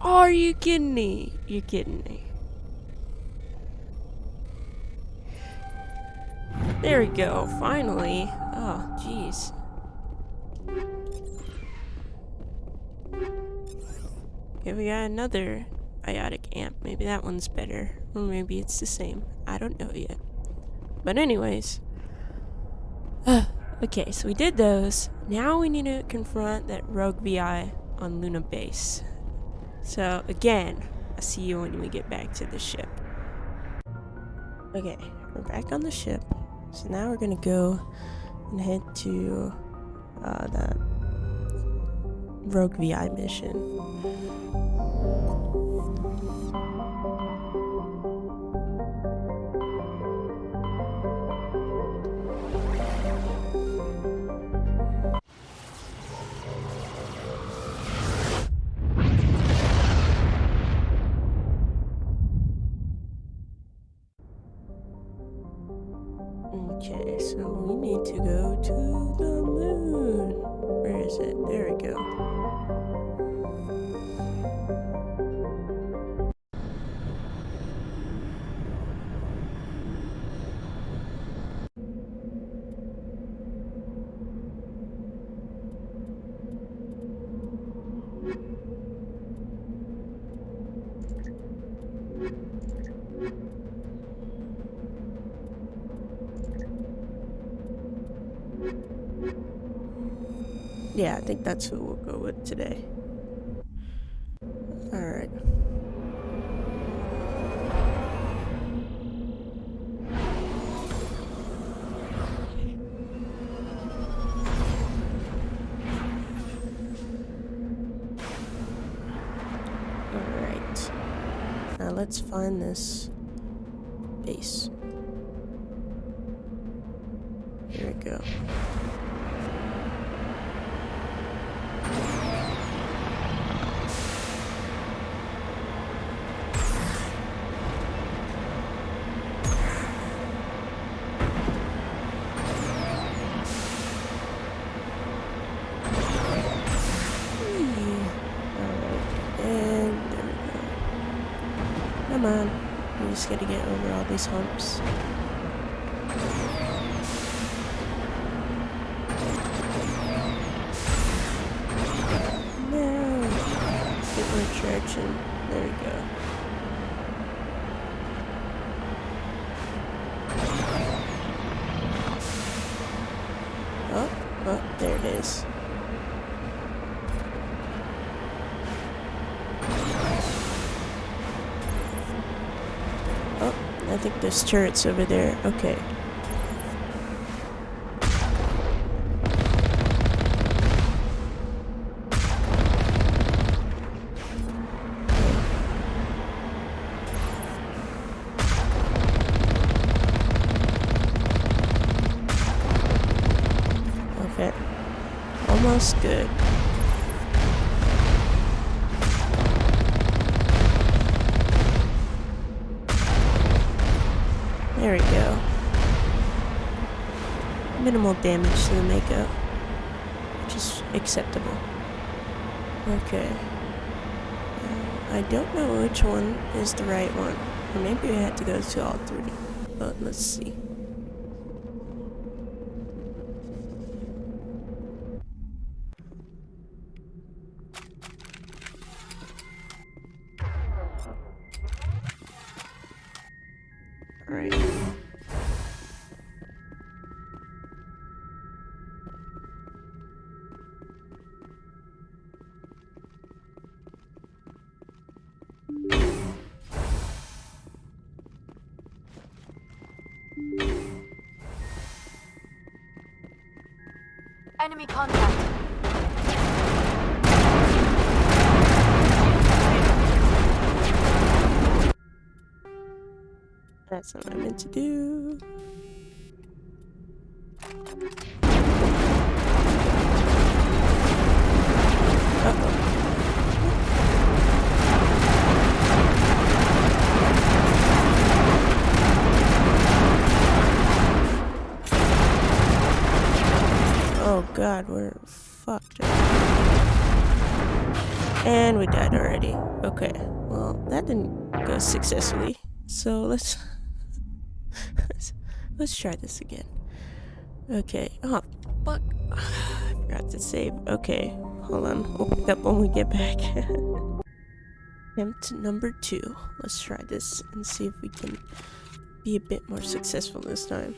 Are you kidding me? You're kidding me. There we go, finally. Oh, jeez. Okay, we got another biotic amp. Maybe that one's better. Or maybe it's the same. I don't know yet. But anyways. Okay, so we did those. Now we need to confront that rogue VI on Luna Base. So, again, I'll see you when we get back to the ship. Okay, we're back on the ship. So now we're gonna go and head to the rogue VI mission. Okay, so we need to go to the moon. Where is it? There we go. Yeah, I think that's who we'll go with today. Alright. Alright. Now let's find this base. Here we go. Come on, we just gotta get over all these humps. No! Get more traction. There we go. Oh, there it is. I think there's turrets over there. Okay. Okay. Almost good. There we go. Minimal damage to the makeup, which is acceptable. Okay. I don't know which one is the right one. Or maybe we had to go to all three. But let's see. Alright. Enemy contact. That's what I meant to do. Uh-oh. Oh god, we're fucked up. And we died already. Okay, well, that didn't go successfully. So let's try this again. Okay. Oh, fuck. I forgot to save. Okay, hold on. We'll pick up when we get back. Attempt number 2. Let's try this and see if we can be a bit more successful this time.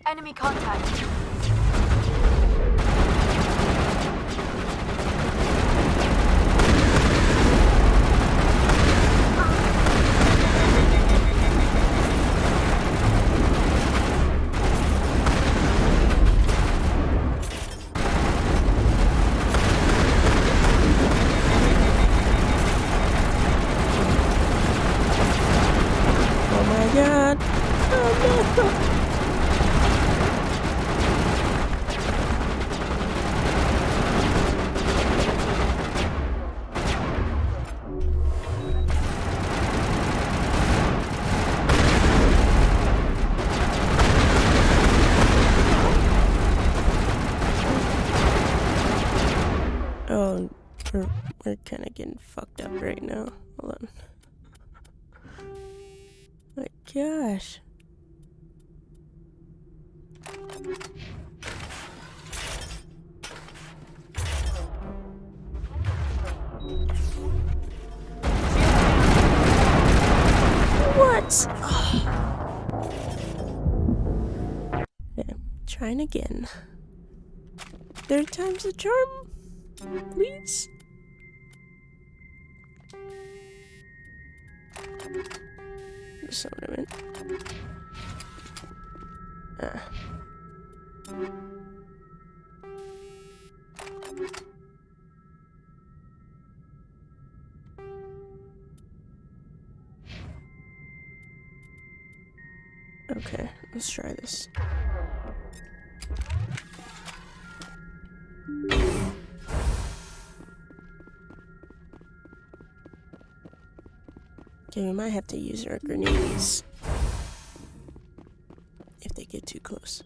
Enemy contact. Oh my god. Oh no. Oh, we're kind of getting fucked up right now. Hold on. My gosh. What? Okay, trying again. Third time's the charm, please. That's not what I meant. Okay, let's try this. Okay, we might have to use our grenades if they get too close.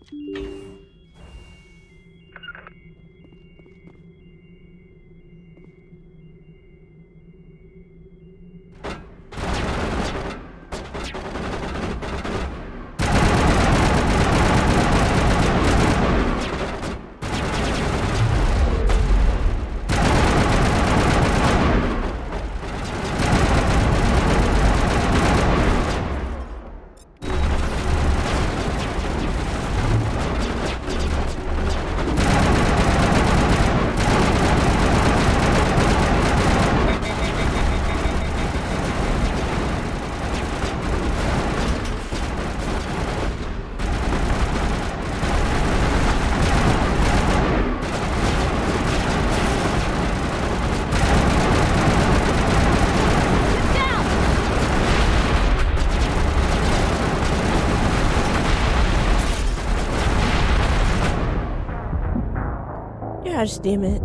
Gosh damn it.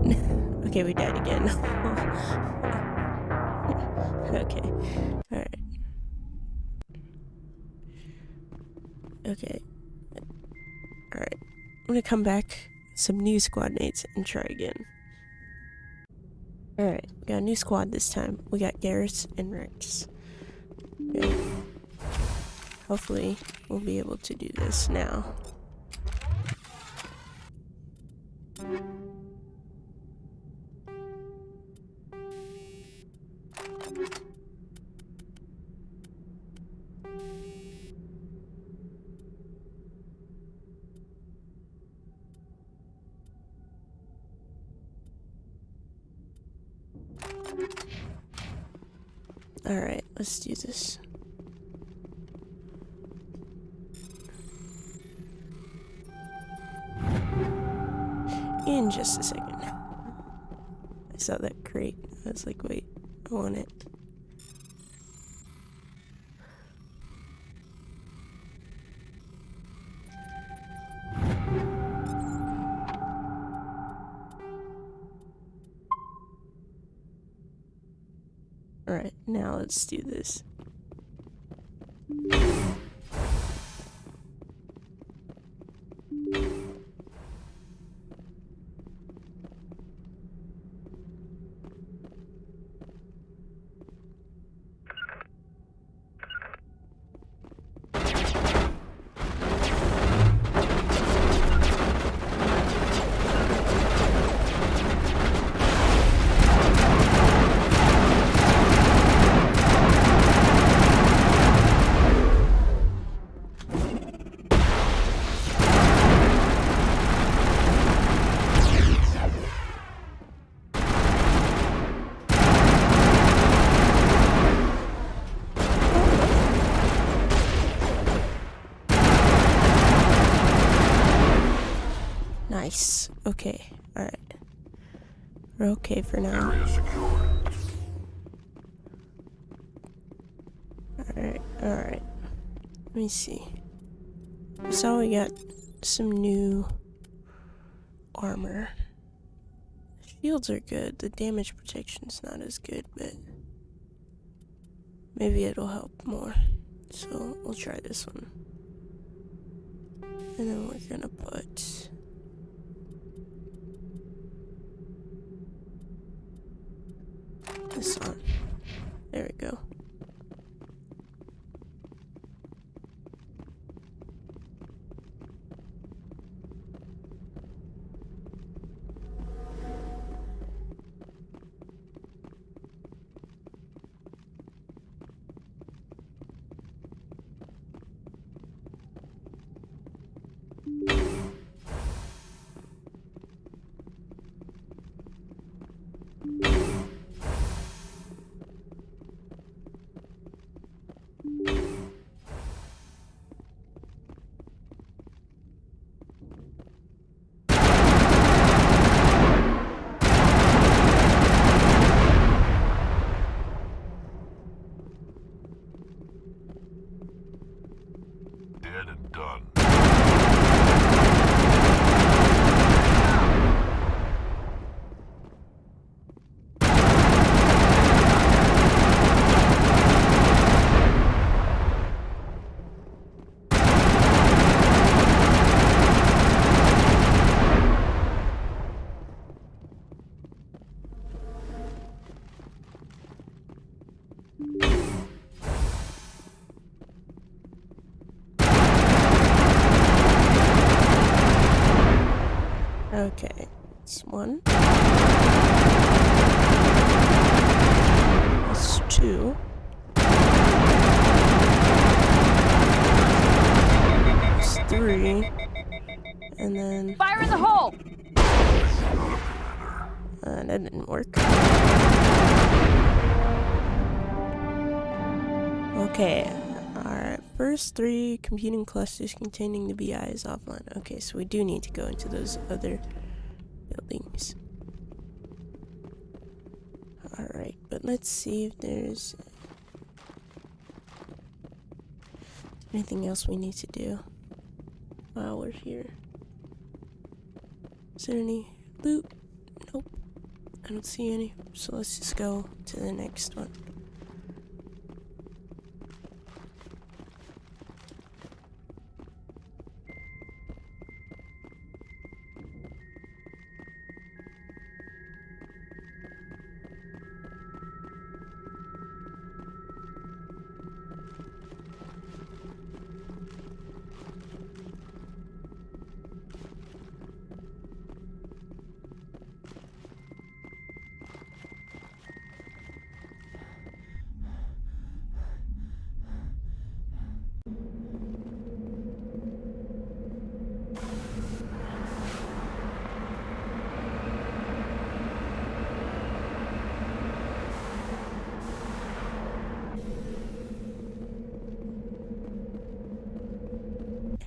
Okay, we died again. Okay. Alright. Okay. Alright. I'm gonna come back, some new squad mates, and try again. Alright, we got a new squad this time. We got Garrus and Wrex. Okay. Hopefully, we'll be able to do this now. Alright, let's do this. In just a second. I saw that crate. I was like, wait, I want it. Alright, now let's do this. Nice. Okay. Alright. We're okay for now. Area secured. Alright, alright. Let me see. So we got some new armor. The shields are good. The damage protection's not as good, but maybe it'll help more. So we'll try this one. And then we're gonna put this on. There we go. Dead and done. Okay, that's one. That's two. That's three. And then... Fire in the hole! That didn't work. Okay, our first 3 computing clusters containing the BI is offline. Okay, so we do need to go into those other buildings. Alright, but let's see if there's anything else we need to do while we're here. Is there any loot? Nope. I don't see any. So let's just go to the next one.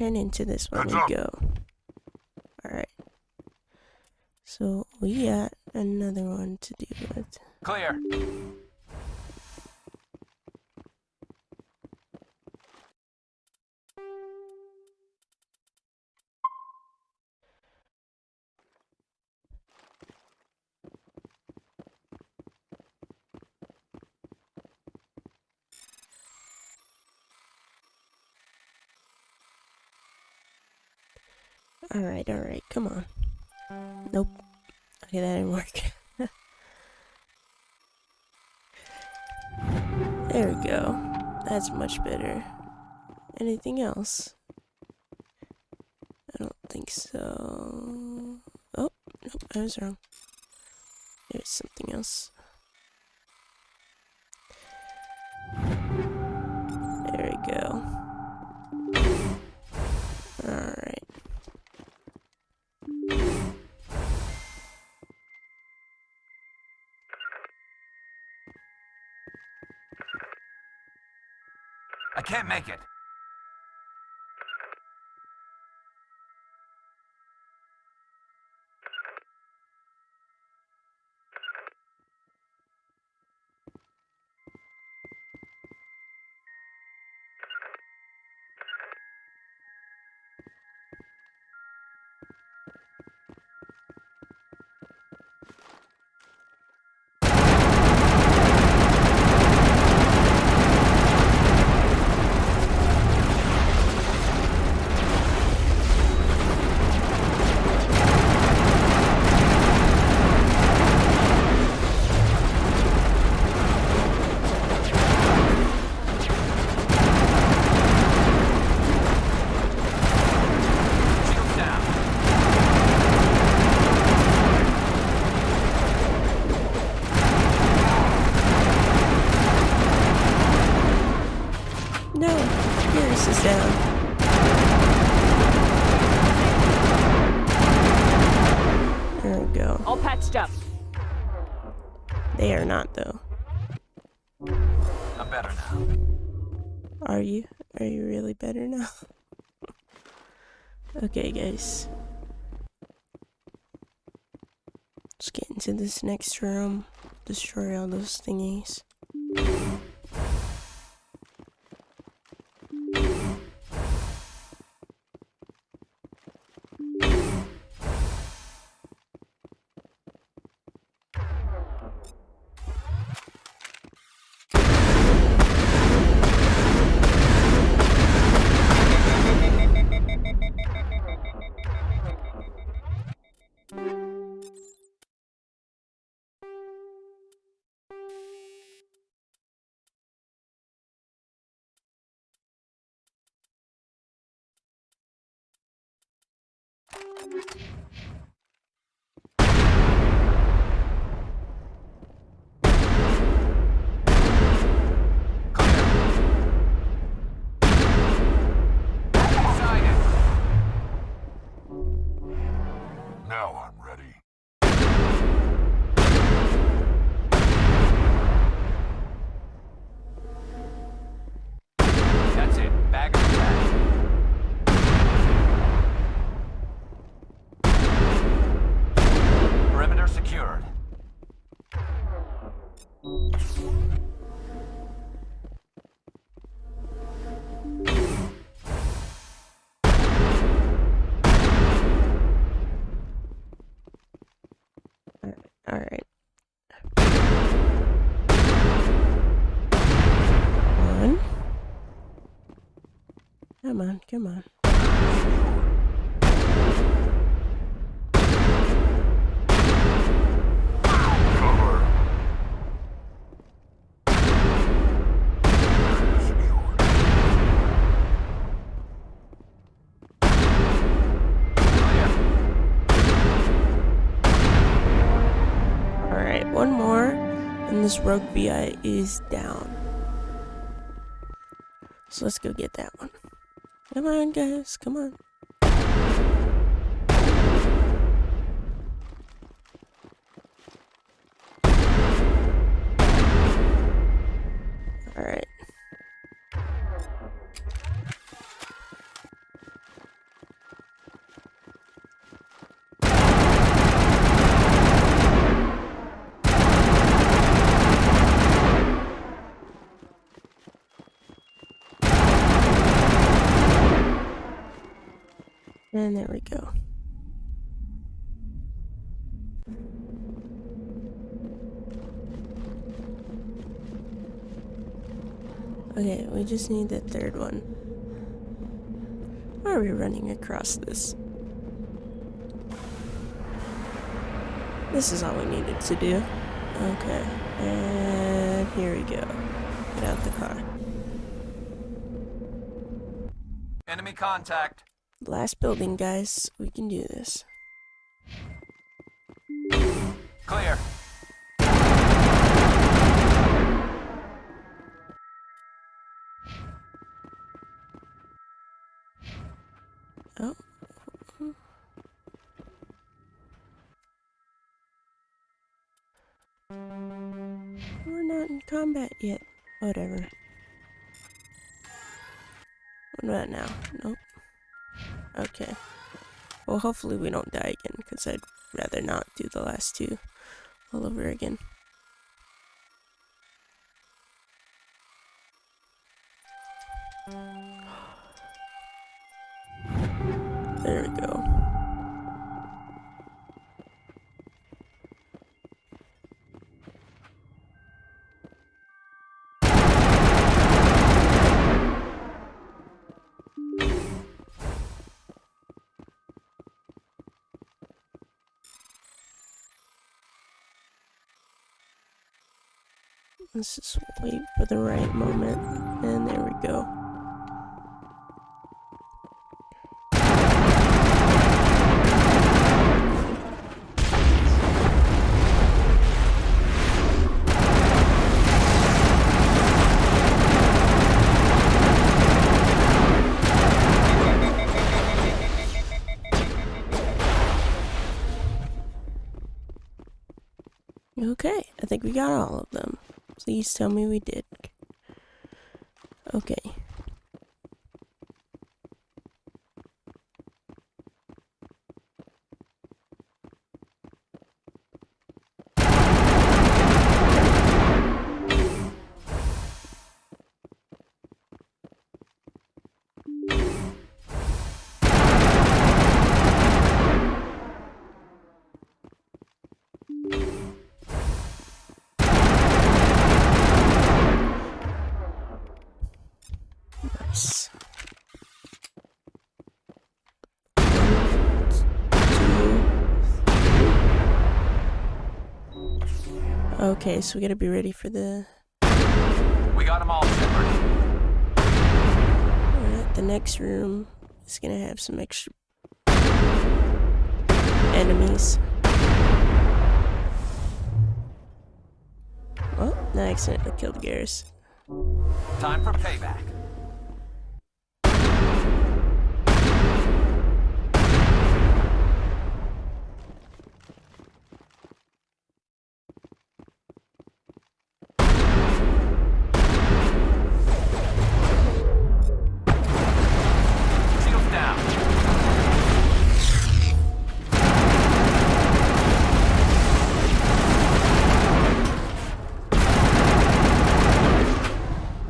And into this one we go. Alright. So we got another one to do with. Clear. Alright, come on. Nope. Okay, that didn't work. There we go. That's much better. Anything else? I don't think so. Oh, nope, I was wrong. There's something else. There we go. Alright. I can't make it. He's down. There we go. All patched up. They are not, though. I'm better now. Are you? Are you really better now? Okay, guys. Let's get into this next room. Destroy all those thingies. Now I'm ready. That's it. Bag of trash. Perimeter secured. Alright. One. Come on, come on. Cover. Alright, one more, and this rogue VI is down. So let's go get that one. Come on, guys, come on. Alright. And there we go. Okay, we just need the third one. Why are we running across this? This is all we needed to do. Okay, and here we go. Get out the car. Enemy contact. Last building, guys. We can do this. Clear. Oh. We're not in combat yet. Whatever. What about now? Nope. Okay. Well, hopefully we don't die again, because I'd rather not do the last two all over again. There we go. Let's just wait for the right moment, and there we go. we got all of them. Please tell me we did. Okay. Nice. 1, 2. Okay, so we gotta be ready for the... We got them all, Shepard. Alright, the next room is gonna have some extra enemies. Oh, I accidentally killed Garrus. Time for payback. Shields down.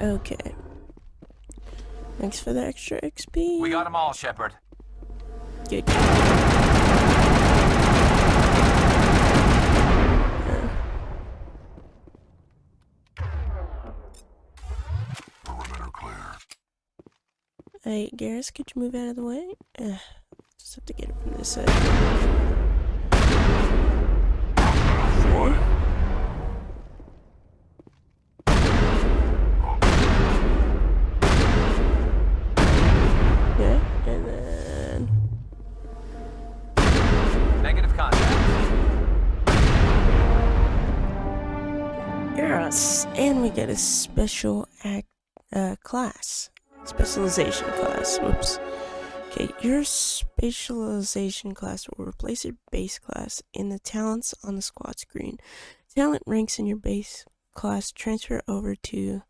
Okay. Thanks for the extra XP. We got them all, Shepard. Good. Perimeter clear. Hey, Garrus, could you move out of the way? Just have to get it from this side. What? Yeah, and then... Negative contact. Garrus, and we get a special class. Specialization class. Whoops. Okay, your specialization class will replace your base class in the talents on the squad screen. Talent ranks in your base class transfer over to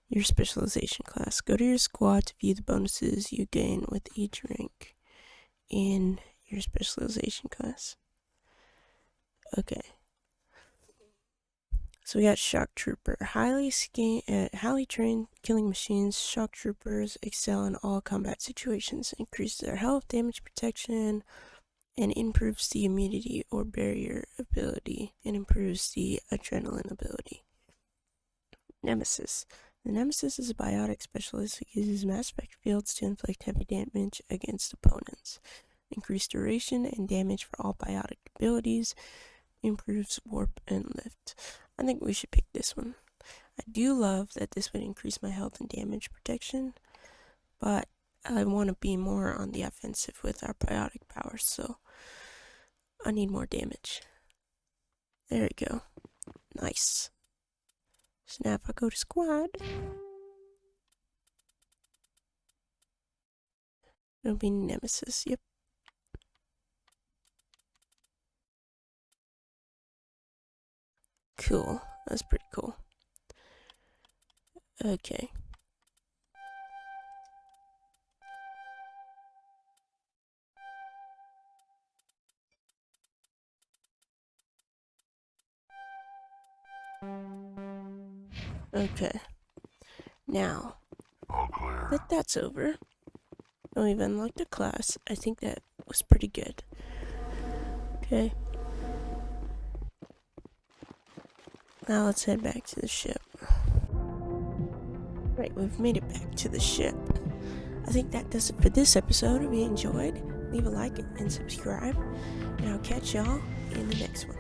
your specialization class. Go to your squad to view the bonuses you gain with each rank in your specialization class. Okay. So we got Shock Trooper. Highly trained killing machines, Shock Troopers excel in all combat situations, increase their health, damage protection, and improves the immunity or barrier ability, and improves the adrenaline ability. Nemesis. The Nemesis is a biotic specialist who uses mass spec fields to inflict heavy damage against opponents. Increased duration and damage for all biotic abilities, improves warp and lift. I think we should pick this one. I do love that this would increase my health and damage protection, but I want to be more on the offensive with our biotic powers, so I need more damage. There we go. Nice. So now if I go to squad, it'll be Nemesis, yep. Cool. That's pretty cool. Okay. Okay. Now, All clear. that that's over, and we've unlocked a class. I think that was pretty good. Okay. Now let's head back to the ship. Right, we've made it back to the ship. I think that does it for this episode. If you enjoyed, leave a like and subscribe, and I'll catch y'all in the next one.